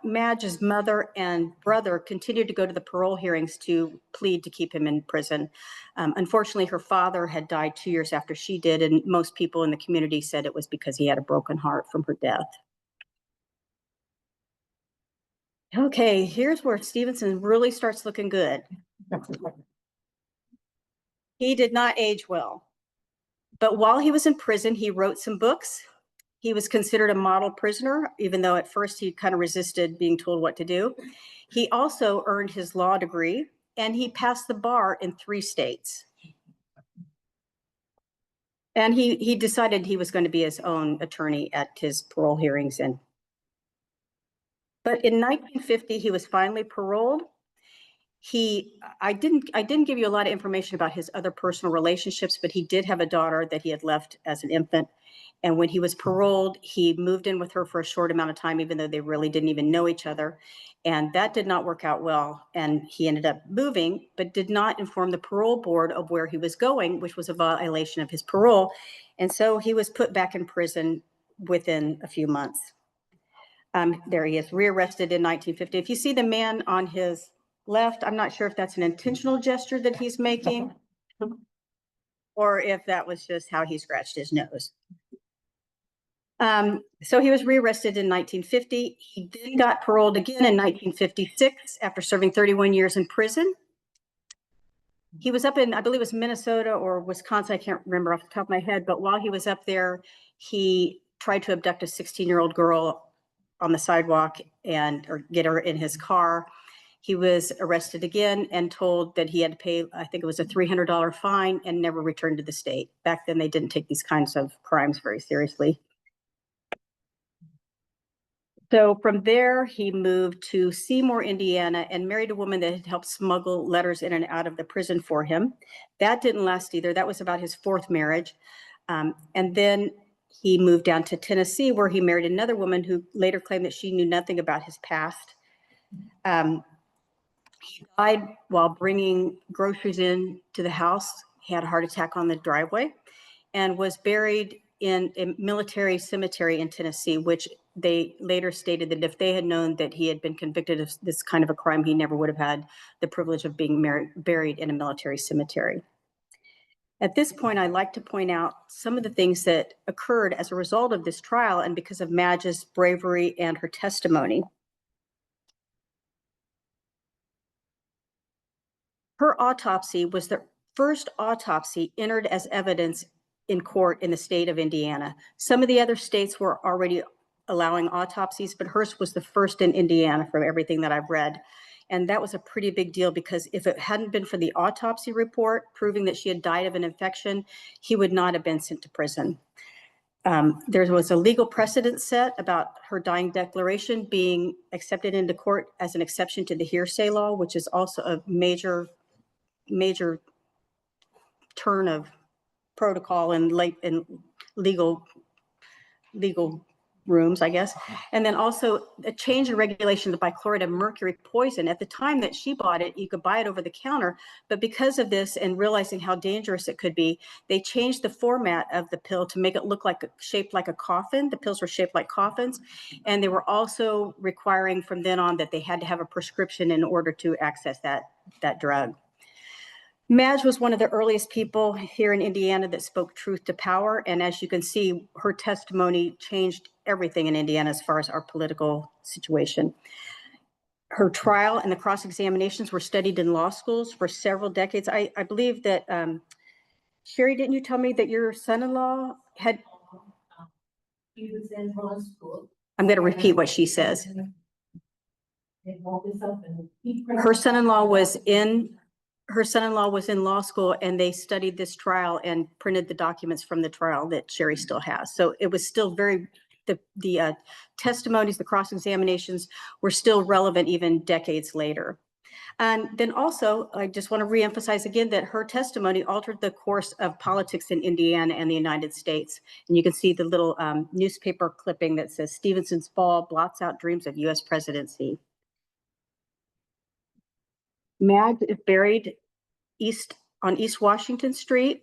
Madge's mother and brother continued to go to the parole hearings to plead to keep him in prison. Unfortunately, her father had died 2 years after she did, and most people in the community said it was because he had a broken heart from her death. Okay, here's where Stephenson really starts looking good. He did not age well, but while he was in prison, he wrote some books. He was considered a model prisoner, even though at first he kind of resisted being told what to do. He also earned his law degree, and he passed the bar in 3 states. And he decided he was going to be his own attorney at his parole hearings. But in 1950, he was finally paroled. I didn't give you a lot of information about his other personal relationships, but he did have a daughter that he had left as an infant. And when he was paroled, he moved in with her for a short amount of time, even though they really didn't even know each other. And that did not work out well. And he ended up moving, but did not inform the parole board of where he was going, which was a violation of his parole. And so he was put back in prison within a few months. There he is, rearrested in 1950. If you see the man on his left, I'm not sure if that's an intentional gesture that he's making, or if that was just how he scratched his nose. So he was rearrested in 1950. He then got paroled again in 1956 after serving 31 years in prison. He was up in, I believe it was Minnesota or Wisconsin, I can't remember off the top of my head, but while he was up there, he tried to abduct a 16-year-old girl on the sidewalk or get her in his car. He was arrested again and told that he had to pay, I think it was a $300 fine, and never returned to the state. Back then, they didn't take these kinds of crimes very seriously. So from there, he moved to Seymour, Indiana, and married a woman that had helped smuggle letters in and out of the prison for him. That didn't last either. That was about his 4th marriage. And then he moved down to Tennessee, where he married another woman who later claimed that she knew nothing about his past. He died while bringing groceries in to the house. He had a heart attack on the driveway, and was buried in a military cemetery in Tennessee, which they later stated that if they had known that he had been convicted of this kind of a crime, he never would have had the privilege of being buried in a military cemetery. At this point, I'd like to point out some of the things that occurred as a result of this trial and because of Madge's bravery and her testimony. Her autopsy was the first autopsy entered as evidence in court in the state of Indiana. Some of the other states were already allowing autopsies, but hers was the first in Indiana from everything that I've read. And that was a pretty big deal, because if it hadn't been for the autopsy report proving that she had died of an infection, he would not have been sent to prison. There was a legal precedent set about her dying declaration being accepted into court as an exception to the hearsay law, which is also a major turn of protocol in legal rooms, I guess. And then also a change in regulation of the bichloride of mercury poison. At the time that she bought it, you could buy it over the counter, but because of this and realizing how dangerous it could be, they changed the format of the pill to make it look like shaped like a coffin. The pills were shaped like coffins, and they were also requiring from then on that they had to have a prescription in order to access that drug. Madge was one of the earliest people here in Indiana that spoke truth to power. And as you can see, her testimony changed everything in Indiana as far as our political situation. Her trial and the cross-examinations were studied in law schools for several decades. I believe that, Sherry, didn't you tell me that your son-in-law had? He was in law school. I'm going to repeat what she says. Her son-in-law was in her son-in-law was in law school, and they studied this trial and printed the documents from the trial that Sherry still has. So it was still very, the testimonies, the cross-examinations were still relevant even decades later. And then also, I just want to reemphasize again that her testimony altered the course of politics in Indiana and the United States. And you can see the little newspaper clipping that says Stephenson's fall blots out dreams of U.S. presidency. Madge is buried on East Washington Street,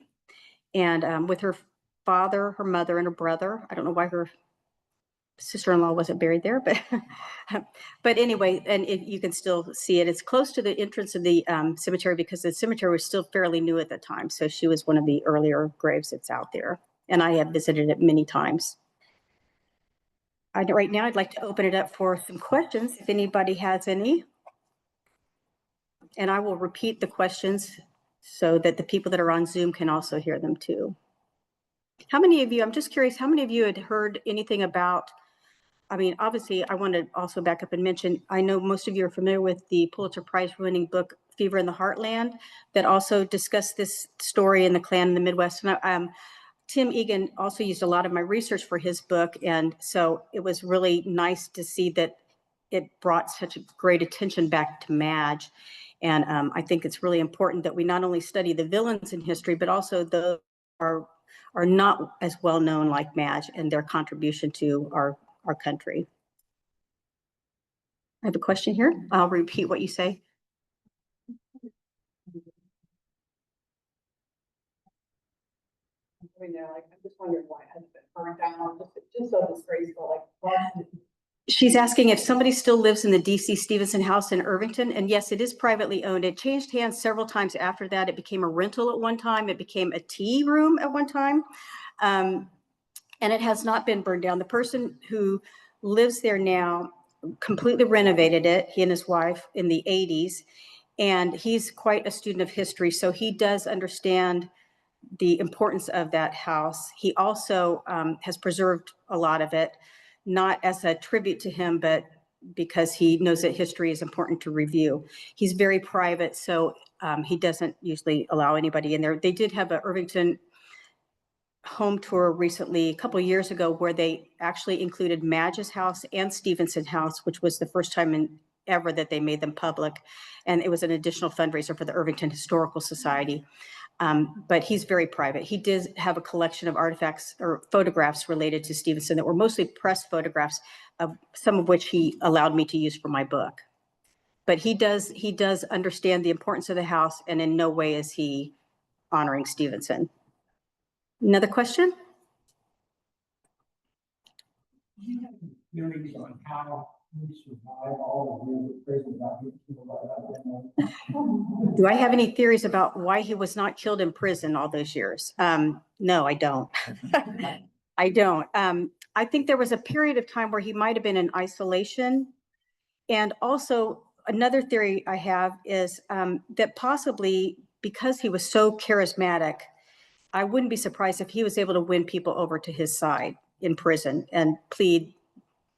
and with her father, her mother, and her brother. I don't know why her sister-in-law wasn't buried there, but anyway, and you can still see it. It's close to the entrance of the cemetery because the cemetery was still fairly new at the time. So she was one of the earlier graves that's out there, and I have visited it many times. Right now, I'd like to open it up for some questions if anybody has any. And I will repeat the questions so that the people that are on Zoom can also hear them too. How many of you, I'm just curious, how many of you had heard anything about, I mean, obviously I want to also back up and mention, I know most of you are familiar with the Pulitzer Prize winning book, Fever in the Heartland, that also discussed this story in the Klan in the Midwest. And Tim Egan also used a lot of my research for his book. And so it was really nice to see that it brought such a great attention back to Madge. And I think it's really important that we not only study the villains in history, but also those are not as well known like Madge and their contribution to our country. I have a question here. I'll repeat what you say. I'm just wondering why it hasn't been burned down, just so disgraceful, like. She's asking if somebody still lives in the DC Stephenson house in Irvington. And yes, it is privately owned. It changed hands several times after that. It became a rental at one time. It became a tea room at one time. And it has not been burned down. The person who lives there now completely renovated it, he and his wife, in the 80s. And he's quite a student of history. So he does understand the importance of that house. He also has preserved a lot of it, not as a tribute to him, but because he knows that history is important to review. He's very private, so he doesn't usually allow anybody in there. They did have an Irvington home tour recently, a couple of years ago, where they actually included Madge's house and Stephenson's house, which was the first time ever that they made them public. And it was an additional fundraiser for the Irvington Historical Society. But he's very private. He did have a collection of artifacts or photographs related to Stephenson that were mostly press photographs, of some of which he allowed me to use for my book. But he does understand the importance of the house, and in no way is he honoring Stephenson. Another question? Theories on how we survive all of the prison documents. Do I have any theories about why he was not killed in prison all those years? No, I don't. I don't. I think there was a period of time where he might have been in isolation. And also another theory I have is that possibly because he was so charismatic, I wouldn't be surprised if he was able to win people over to his side in prison and plead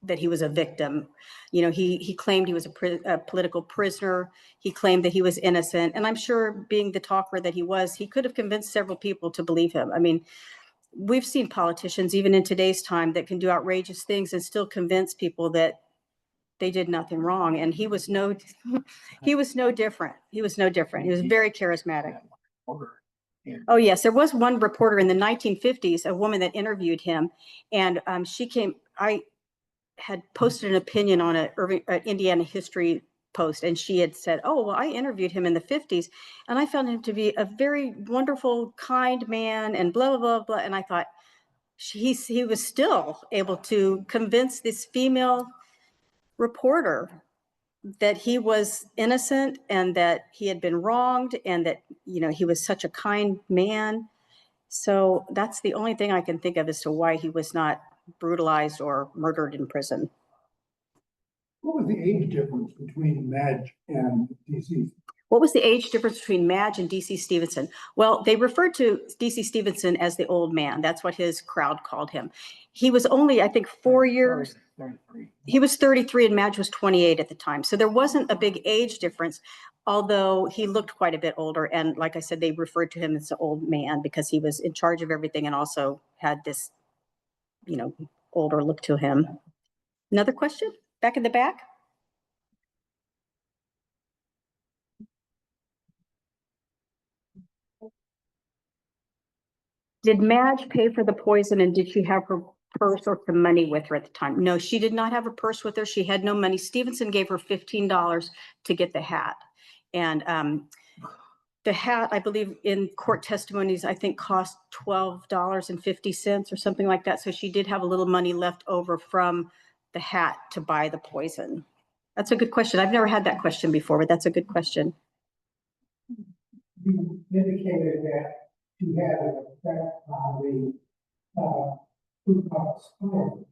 that he was a victim. You know, he claimed he was a political prisoner. He claimed that he was innocent. And I'm sure, being the talker that he was, he could have convinced several people to believe him. I mean, we've seen politicians, even in today's time, that can do outrageous things and still convince people that they did nothing wrong. And he was no different. He was no different. He was very charismatic. Oh, yes. There was one reporter in the 1950s, a woman that interviewed him, and I had posted an opinion on an Indiana history post, and she had said, oh, well, I interviewed him in the 50s, and I found him to be a very wonderful, kind man, and blah, blah, blah, blah. And I thought, he was still able to convince this female reporter that he was innocent and that he had been wronged and that, you know, he was such a kind man. So that's the only thing I can think of as to why he was not brutalized or murdered in prison. What was the age difference between Madge and DC? What was the age difference between Madge and DC Stephenson? Well, they referred to DC Stephenson as the old man. That's what his crowd called him. He was only, I think, 4 years. 33. He was 33 and Madge was 28 at the time. So there wasn't a big age difference. although he looked quite a bit older. And like I said, they referred to him as an old man because he was in charge of everything and also had this, older look to him. Another question? Back in the back? Did Madge pay for the poison, and did she have her purse or some money with her at the time? No, she did not have a purse with her. She had no money. Stephenson gave her $15 to get the hat. And the hat, I believe in court testimonies, I think cost $12.50 or something like that. So she did have a little money left over from the hat to buy the poison. That's a good question. I've never had that question before, but that's a good question. You indicated that she had an effect on the Ku Klux Klan.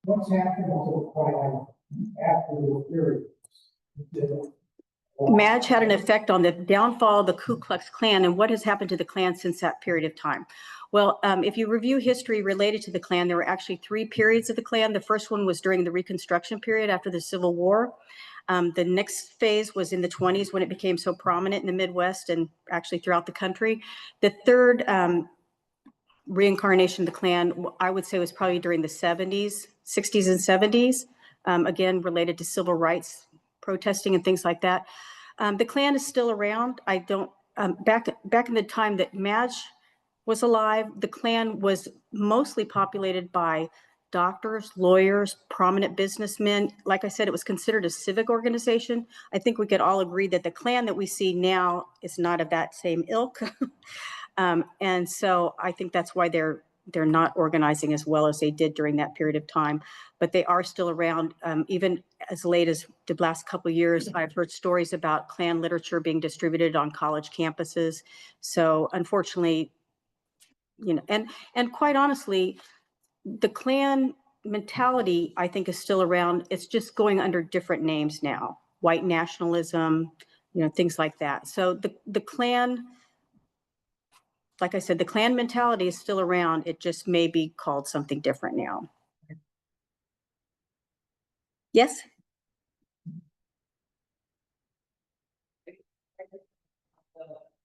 What's happened to the Klan after the period? Madge had an effect on the downfall of the Ku Klux Klan, and what has happened to the Klan since that period of time? Well, if you review history related to the Klan, there were actually 3 periods of the Klan. The first one was during the Reconstruction period after the Civil War. The next phase was in the 20s when it became so prominent in the Midwest and actually throughout the country. The third reincarnation of the Klan, I would say, was probably during the 60s and 70s, again, related to civil rights protesting and things like that. The Klan is still around. I don't, back in the time that Madge was alive, the Klan was mostly populated by doctors, lawyers, prominent businessmen. Like I said, it was considered a civic organization. I think we could all agree that the Klan that we see now is not of that same ilk. And so I think that's why they're not organizing as well as they did during that period of time, but they are still around. Even as late as the last couple of years, I've heard stories about Klan literature being distributed on college campuses. So unfortunately, and quite honestly, the Klan mentality, I think, is still around. It's just going under different names now, white nationalism, things like that. So the Klan, like I said, the Klan mentality is still around. It just may be called something different now. Yes?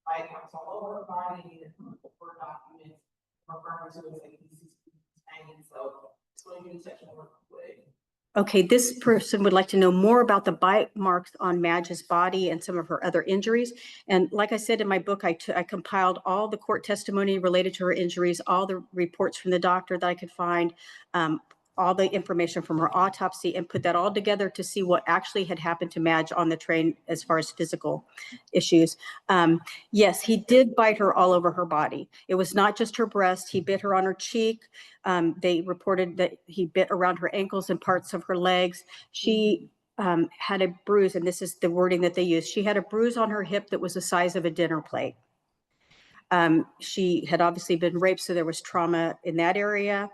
White House all over her body, the court documents referring to it as like these hanging, so it's going to be such a work way. Okay, this person would like to know more about the bite marks on Madge's body and some of her other injuries. And like I said in my book, I compiled all the court testimony related to her injuries, all the reports from the doctor that I could find, all the information from her autopsy, and put that all together to see what actually had happened to Madge on the train as far as physical issues. Yes, he did bite her all over her body. It was not just her breast. He bit her on her cheek. They reported that he bit around her ankles and parts of her legs. She had a bruise, and this is the wording that they used. She had a bruise on her hip that was the size of a dinner plate. She had obviously been raped, so there was trauma in that area.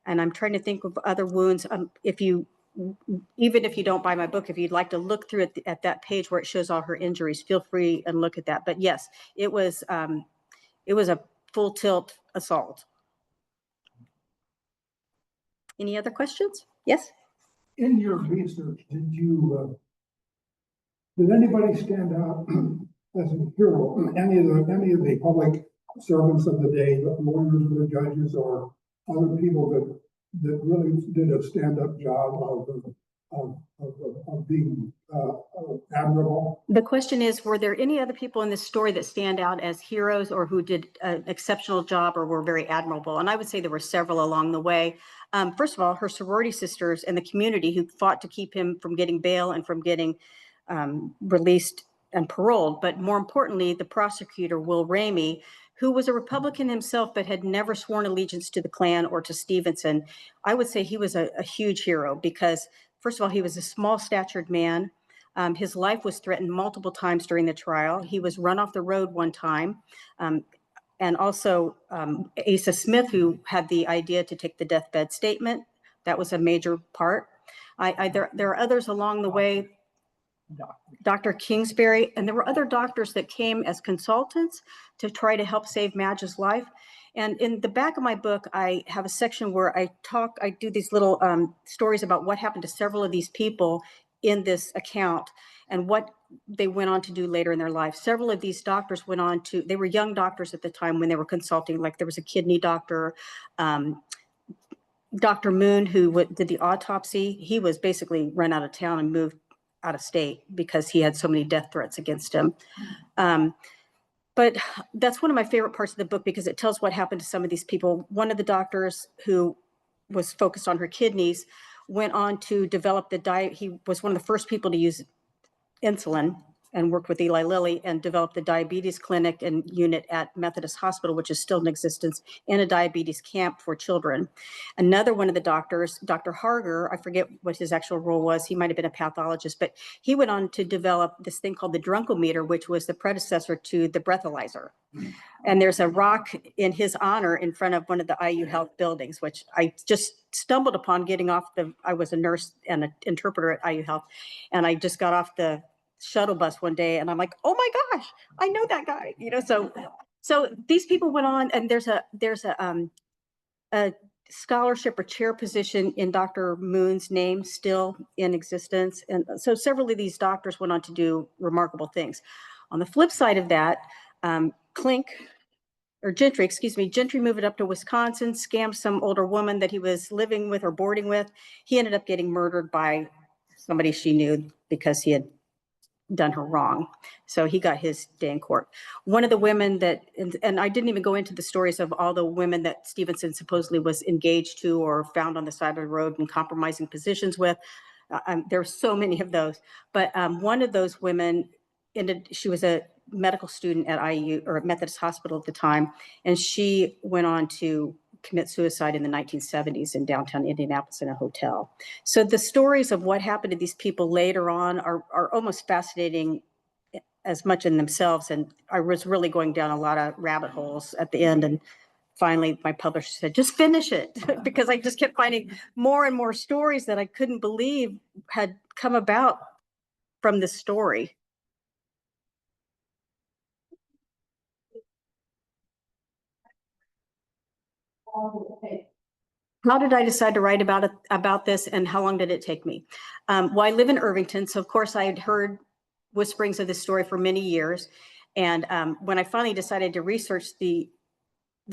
And I'm trying to think of other wounds. Even if you don't buy my book, if you'd like to look through it at that page where it shows all her injuries, feel free and look at that. But yes, it was a full tilt assault. Any other questions? Yes? In your research, did anybody stand out as a hero? Any of the public servants of the day, the lawyers or the judges or other people that really did a stand-up job of being admirable? The question is, were there any other people in this story that stand out as heroes or who did an exceptional job or were very admirable? And I would say there were several along the way. First of all, her sorority sisters and the community who fought to keep him from getting bail and from getting released and paroled. But more importantly, the prosecutor, Will Ramey, who was a Republican himself, but had never sworn allegiance to the Klan or to Stephenson. I would say he was a huge hero because, first of all, he was a small-statured man. His life was threatened multiple times during the trial. He was run off the road one time. And also Asa Smith, who had the idea to take the deathbed statement. That was a major part. There are others along the way. Dr. Kingsbury, and there were other doctors that came as consultants to try to help save Madge's life. And in the back of my book, I have a section where I do these little stories about what happened to several of these people in this account and what they went on to do later in their life. Several of these doctors went on to, they were young doctors at the time when they were consulting, like there was a kidney doctor, Dr. Moon, who did the autopsy. He was basically run out of town and moved out of state because he had so many death threats against him. But that's one of my favorite parts of the book because it tells what happened to some of these people. One of the doctors who was focused on her kidneys went on to develop the diet. He was one of the first people to use insulin and worked with Eli Lilly and developed the diabetes clinic and unit at Methodist Hospital, which is still in existence, and a diabetes camp for children. Another one of the doctors, Dr. Harger, I forget what his actual role was. He might have been a pathologist, but he went on to develop this thing called the drunkometer, which was the predecessor to the breathalyzer. And there's a rock in his honor in front of one of the IU Health buildings, which I just stumbled upon getting off I was a nurse and an interpreter at IU Health. And I just got off the shuttle bus one day and I'm like, oh my gosh, I know that guy, so these people went on, and there's a scholarship or chair position in Dr. Moon's name still in existence. And so several of these doctors went on to do remarkable things. On the flip side of that, Gentry moved up to Wisconsin, scammed some older woman that he was living with or boarding with. He ended up getting murdered by somebody she knew because he had done her wrong. So he got his day in court. One of the women that, and I didn't even go into the stories of all the women that Stephenson supposedly was engaged to or found on the side of the road in compromising positions with. There were so many of those. But one of those women, she was a medical student at IU or Methodist Hospital at the time, and she went on to commit suicide in the 1970s in downtown Indianapolis in a hotel. So the stories of what happened to these people later on are almost fascinating as much in themselves. And I was really going down a lot of rabbit holes at the end. And finally, my publisher said, just finish it, because I just kept finding more and more stories that I couldn't believe had come about from this story. How did I decide to write about this, and how long did it take me? Well, I live in Irvington, so of course I had heard whisperings of this story for many years. And when I finally decided to research the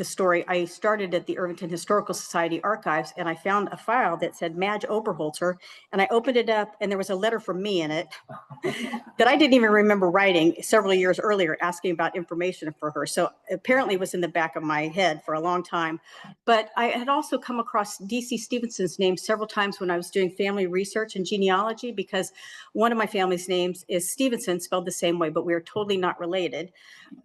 story, I started at the Irvington Historical Society archives, and I found a file that said Madge Oberholtzer, and I opened it up, and there was a letter from me in it that I didn't even remember writing several years earlier, asking about information for her. So apparently it was in the back of my head for a long time. But I had also come across D.C. Stephenson's name several times when I was doing family research and genealogy, because one of my family's names is Stephenson, spelled the same way, but we are totally not related.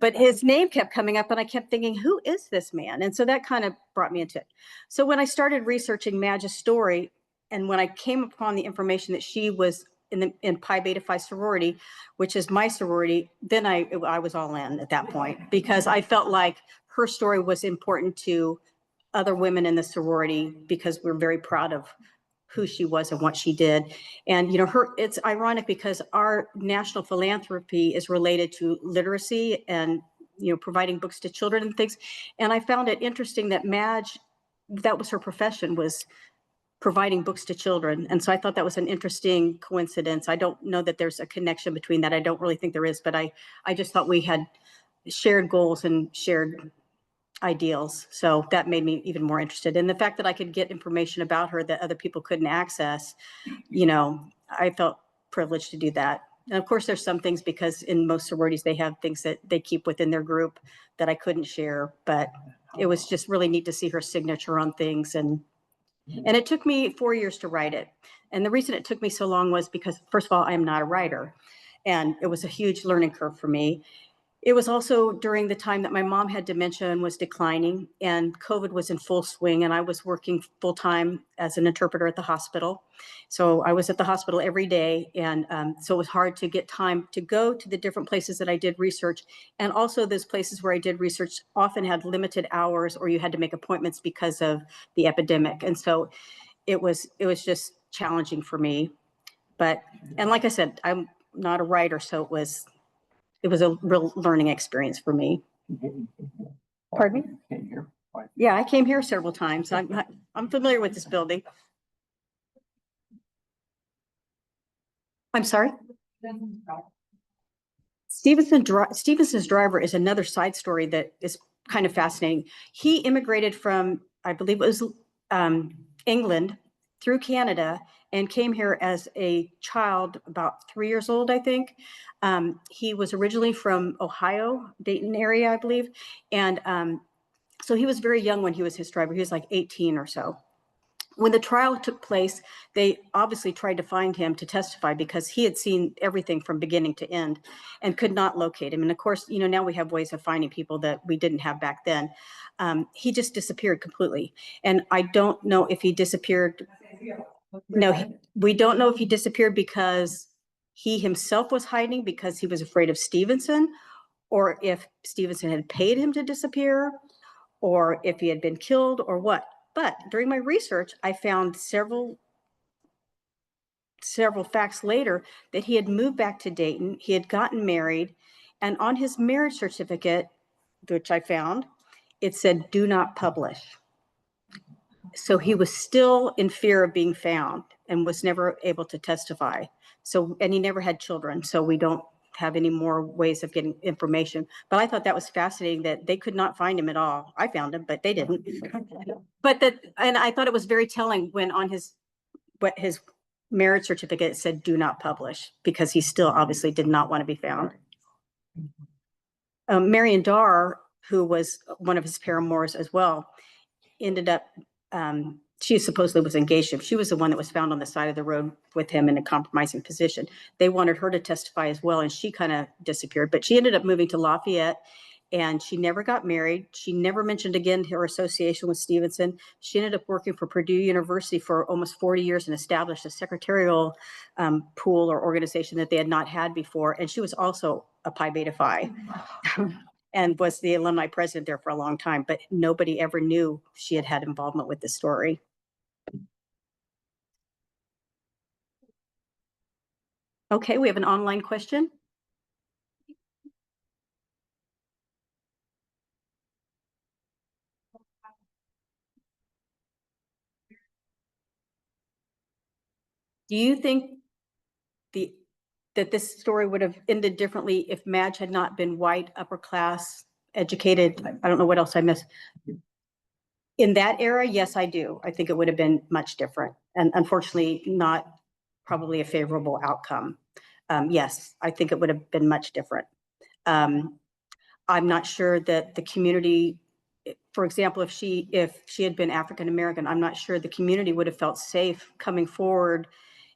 But his name kept coming up, and I kept thinking, who is this man? And so that kind of brought me into it. So when I started researching Madge's story, and when I came upon the information that she was in Pi Beta Phi sorority, which is my sorority, then I was all in at that point, because I felt like her story was important to other women in the sorority, because we're very proud of who she was and what she did. And it's ironic because our national philanthropy is related to literacy and providing books to children and things. And I found it interesting that Madge, that was her profession, was providing books to children. And so I thought that was an interesting coincidence. I don't know that there's a connection between that. I don't really think there is, but I just thought we had shared goals and shared ideals. So that made me even more interested. And the fact that I could get information about her that other people couldn't access, I felt privileged to do that. And of course, there's some things, because in most sororities, they have things that they keep within their group that I couldn't share, but it was just really neat to see her signature on things. And it took me 4 years to write it. And the reason it took me so long was because, first of all, I am not a writer, and it was a huge learning curve for me. It was also during the time that my mom had dementia and was declining, and COVID was in full swing, and I was working full-time as an interpreter at the hospital. So I was at the hospital every day, and so it was hard to get time to go to the different places that I did research. And also those places where I did research often had limited hours, or you had to make appointments because of the epidemic. And so it was just challenging for me. But, and like I said, I'm not a writer, so it was a real learning experience for me. Pardon me? Yeah, I came here several times. I'm familiar with this building. I'm sorry? Stevenson's driver is another side story that is kind of fascinating. He immigrated from, I believe it was England through Canada and came here as a child, about 3 years old, I think. He was originally from Ohio, Dayton area, I believe. And so he was very young when he was his driver. He was like 18 or so. When the trial took place, they obviously tried to find him to testify because he had seen everything from beginning to end and could not locate him. And of course, you know, now we have ways of finding people that we didn't have back then. He just disappeared completely. And I don't know if he disappeared. No, we don't know if he disappeared because he himself was hiding because he was afraid of Stephenson, or if Stephenson had paid him to disappear, or if he had been killed or what. But during my research, I found several facts later that he had moved back to Dayton. He had gotten married, and on his marriage certificate, which I found, it said, "Do not publish." So he was still in fear of being found and was never able to testify. So, and he never had children. So we don't have any more ways of getting information. But I thought that was fascinating that they could not find him at all. I found him, but they didn't. But that, and I thought it was very telling when on his marriage certificate said "do not publish," because he still obviously did not want to be found. Marion Darr, who was one of his paramours as well, ended up, she supposedly was engaged to him. She was the one that was found on the side of the road with him in a compromising position. They wanted her to testify as well, and she kind of disappeared. But she ended up moving to Lafayette, and she never got married. She never mentioned again her association with Stephenson. She ended up working for Purdue University for almost 40 years and established a secretarial pool or organization that they had not had before. And she was also a Pi Beta Phi. And was the alumni president there for a long time, but nobody ever knew she had had involvement with the story. Okay, we have an online question. Do you think that this story would have ended differently if Madge had not been white, upper class, educated? I don't know what else I missed. In that era, yes, I do. I think it would have been much different, and unfortunately not probably a favorable outcome. Yes, I think it would have been much different. I'm not sure that the community, for example, if she had been African American, I'm not sure the community would have felt safe coming forward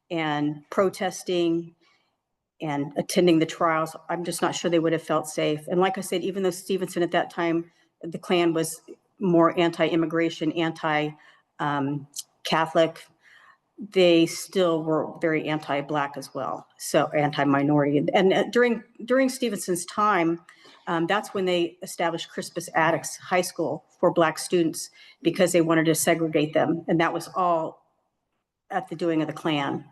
and protesting and attending the trials. I'm just not sure they would have felt safe. And like I said, even though Stephenson at that time, the Klan was more anti-immigration, anti-Catholic, they still were very anti-Black as well, so anti-minority. And during Stephenson's time, that's when they established Crispus Attucks High School for Black students because they wanted to segregate them, and that was all at the doing of the Klan.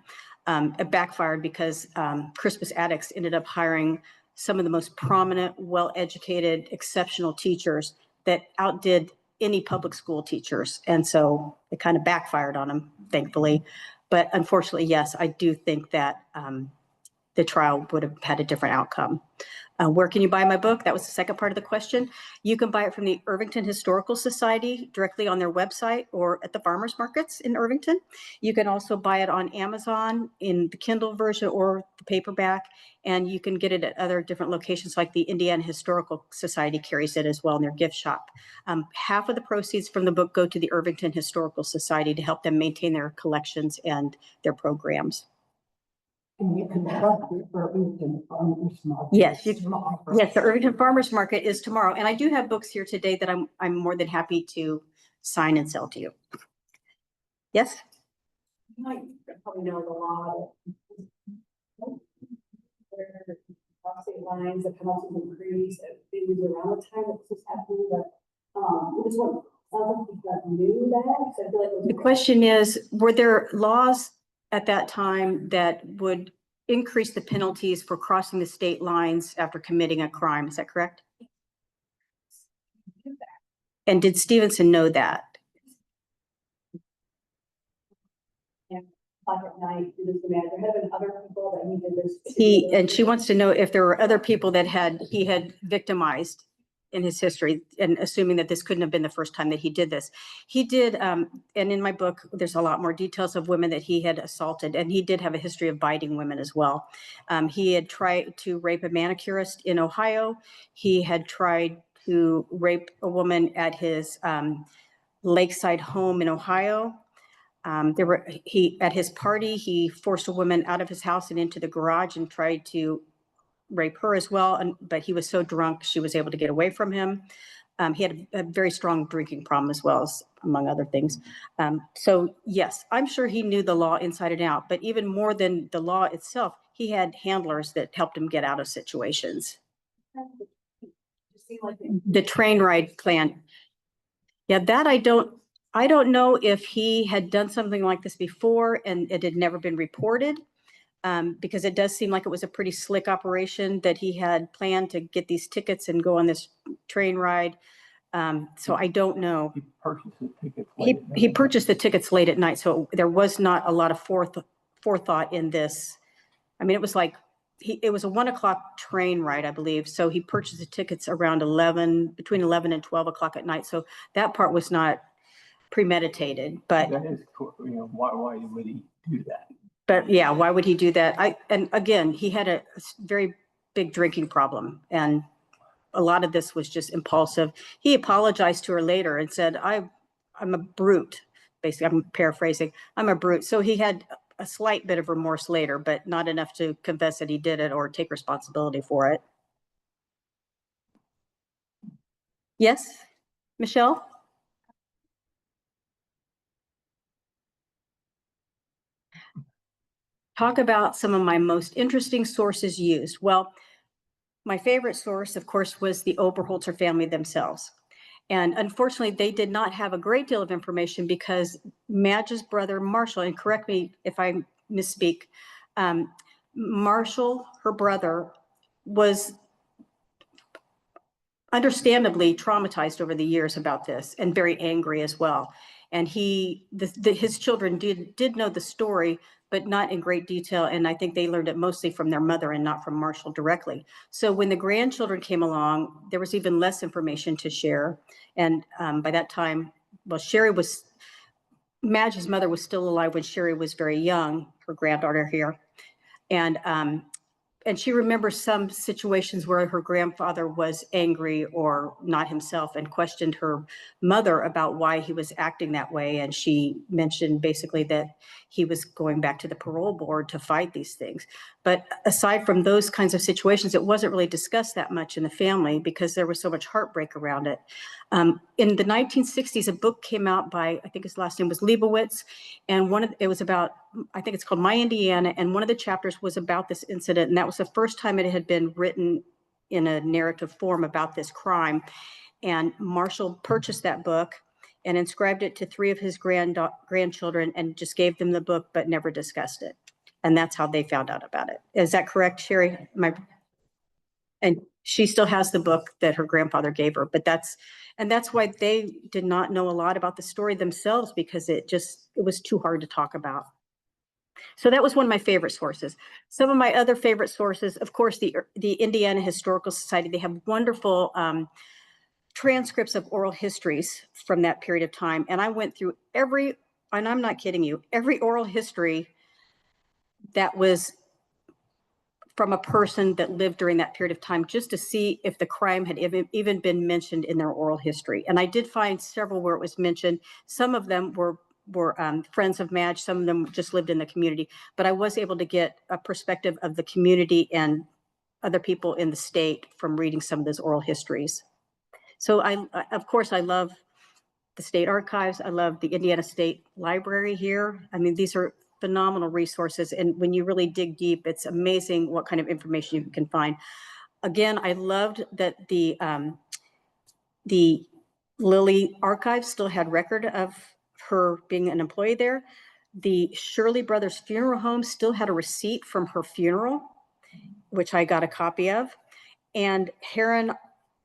It backfired because Crispus Attucks ended up hiring some of the most prominent, well-educated, exceptional teachers that outdid any public school teachers. And so it kind of backfired on them, thankfully. But unfortunately, yes, I do think that the trial would have had a different outcome. Where can you buy my book? That was the second part of the question. You can buy it from the Irvington Historical Society directly on their website or at the farmers markets in Irvington. You can also buy it on Amazon in the Kindle version or the paperback, and you can get it at other different locations like the Indiana Historical Society carries it as well in their gift shop. Half of the proceeds from the book go to the Irvington Historical Society to help them maintain their collections and their programs. And you can shop the Irvington Farmers Market. Yes, yes, the Irvington Farmers Market is tomorrow, and I do have books here today that I'm more than happy to sign and sell to you. Yes. You might probably know the law. Proxy lines, the penalties increase. It was around the time that this was happening, but this one sounds like you knew that. So I feel like The question is, were there laws at that time that would increase the penalties for crossing the state lines after committing a crime? Is that correct? And did Stephenson know that? Yeah. o'clock at night, do this to Madge. There have been other people that he did this to. And she wants to know if there were other people that he had victimized in his history, and assuming that this couldn't have been the first time that he did this. He did, and in my book, there's a lot more details of women that he had assaulted, and he did have a history of biting women as well. He had tried to rape a manicurist in Ohio. He had tried to rape a woman at his lakeside home in Ohio. At his party, he forced a woman out of his house and into the garage and tried to rape her as well. But he was so drunk, she was able to get away from him. He had a very strong drinking problem as well, as among other things. So yes, I'm sure he knew the law inside and out, but even more than the law itself, he had handlers that helped him get out of situations. The train ride plan. Yeah, that I don't know if he had done something like this before and it had never been reported. Because it does seem like it was a pretty slick operation that he had planned to get these tickets and go on this train ride. So I don't know. He purchased the tickets. He purchased the tickets late at night, so there was not a lot of forethought in this. I mean, it was like it was a 1 o'clock train ride, I believe. So he purchased the tickets around between 11 and 12 o'clock at night. So that part was not premeditated. But that is, why would he do that? But yeah, why would he do that? And again, he had a very big drinking problem, and a lot of this was just impulsive. He apologized to her later and said, I'm a brute. Basically, I'm paraphrasing. I'm a brute. So he had a slight bit of remorse later, but not enough to confess that he did it or take responsibility for it. Yes, Michelle? Talk about some of my most interesting sources used. Well, my favorite source, of course, was the Oberholtzer family themselves. And unfortunately, they did not have a great deal of information because Madge's brother, Marshall, and correct me if I misspeak, Marshall, her brother, was understandably traumatized over the years about this and very angry as well. And his children did know the story, but not in great detail. And I think they learned it mostly from their mother and not from Marshall directly. So when the grandchildren came along, there was even less information to share. And by that time, well, Madge's mother was still alive when Sherry was very young, her granddaughter here. And she remembers some situations where her grandfather was angry or not himself and questioned her mother about why he was acting that way. And she mentioned basically that he was going back to the parole board to fight these things. But aside from those kinds of situations, it wasn't really discussed that much in the family because there was so much heartbreak around it. In the 1960s, a book came out by, I think his last name was Leibowitz, and it was about, I think it's called My Indiana, and one of the chapters was about this incident, and that was the first time it had been written in a narrative form about this crime. And Marshall purchased that book and inscribed it to 3 of his grandchildren and just gave them the book, but never discussed it. And that's how they found out about it. Is that correct, Sherry? And she still has the book that her grandfather gave her, but that's why they did not know a lot about the story themselves, because it was too hard to talk about. So that was one of my favorite sources. Some of my other favorite sources, of course, the Indiana Historical Society. They have wonderful transcripts of oral histories from that period of time. And I went through and I'm not kidding you, every oral history that was from a person that lived during that period of time, just to see if the crime had even been mentioned in their oral history. And I did find several where it was mentioned. Some of them were friends of Madge, some of them just lived in the community, but I was able to get a perspective of the community and other people in the state from reading some of those oral histories. So of course, I love the state archives. I love the Indiana State Library here. I mean, these are phenomenal resources. And when you really dig deep, it's amazing what kind of information you can find. Again, I loved that the Lilly archives still had record of her being an employee there. The Shirley Brothers Funeral Home still had a receipt from her funeral, which I got a copy of. And Heron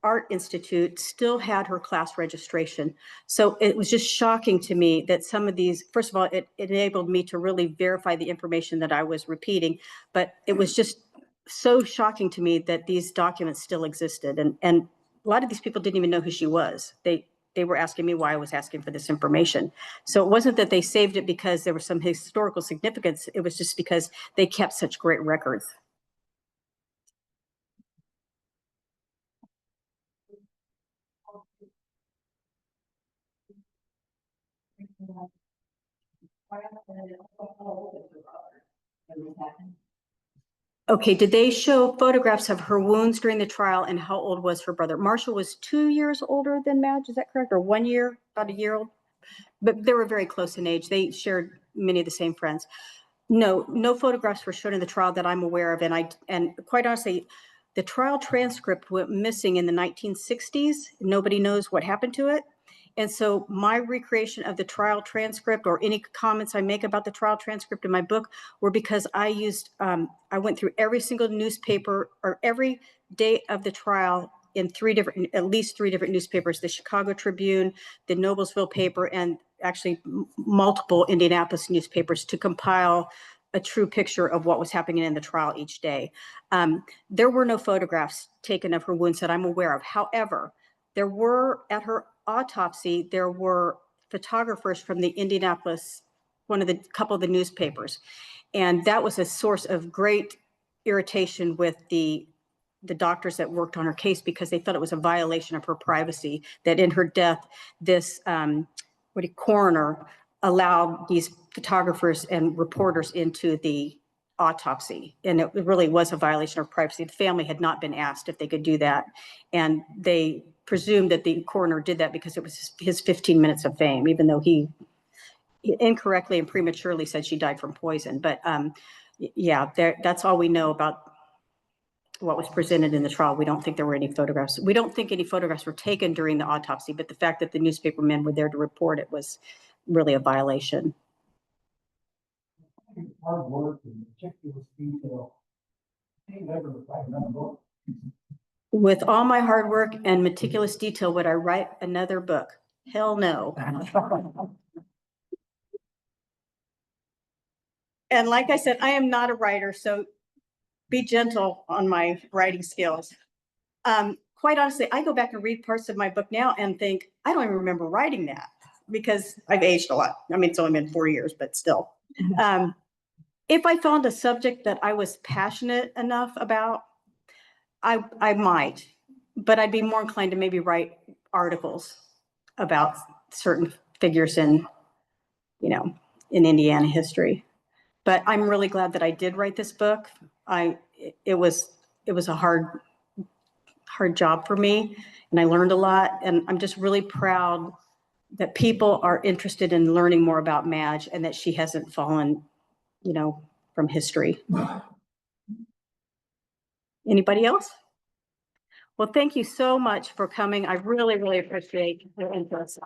Art Institute still had her class registration. So it was just shocking to me that some of these, first of all, it enabled me to really verify the information that I was repeating, but it was just so shocking to me that these documents still existed. And a lot of these people didn't even know who she was. They were asking me why I was asking for this information. So it wasn't that they saved it because there was some historical significance. It was just because they kept such great records. Okay, did they show photographs of her wounds during the trial and how old was her brother? Marshall was 2 years older than Madge, is that correct? Or 1 year, about a year old? But they were very close in age. They shared many of the same friends. No photographs were shown in the trial that I'm aware of. And quite honestly, the trial transcript went missing in the 1960s. Nobody knows what happened to it. And so my recreation of the trial transcript or any comments I make about the trial transcript in my book were because I used, I went through every single newspaper or every day of the trial in at least three different newspapers, the Chicago Tribune, the Noblesville paper, and actually multiple Indianapolis newspapers to compile a true picture of what was happening in the trial each day. There were no photographs taken of her wounds that I'm aware of. However, there were, at her autopsy, there were photographers from the Indianapolis, couple of the newspapers. And that was a source of great irritation with the doctors that worked on her case because they thought it was a violation of her privacy, that in her death, this coroner allowed these photographers and reporters into the autopsy. And it really was a violation of privacy. The family had not been asked if they could do that. And they presumed that the coroner did that because it was his 15 minutes of fame, even though he incorrectly and prematurely said she died from poison. But yeah, that's all we know about what was presented in the trial. We don't think there were any photographs. We don't think any photographs were taken during the autopsy, but the fact that the newspaper men were there to report it was really a violation. Hard work and meticulous detail. I ain't never write another book. With all my hard work and meticulous detail, would I write another book? Hell no. And like I said, I am not a writer, so be gentle on my writing skills. Quite honestly, I go back and read parts of my book now and think, I don't even remember writing that because I've aged a lot. I mean, it's only been 4 years, but still. If I found a subject that I was passionate enough about, I might, but I'd be more inclined to maybe write articles about certain figures in Indiana history. But I'm really glad that I did write this book. It was a hard job for me, and I learned a lot. And I'm just really proud that people are interested in learning more about Madge and that she hasn't fallen, from history. Anybody else? Well, thank you so much for coming. I really, really appreciate your interest.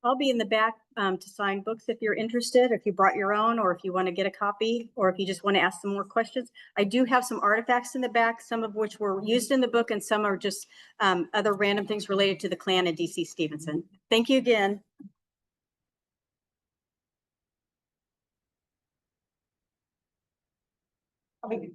I'll be in the back to sign books if you're interested, if you brought your own, or if you want to get a copy, or if you just want to ask some more questions. I do have some artifacts in the back, some of which were used in the book, and some are just other random things related to the Klan and DC Stephenson. Thank you again. Okay.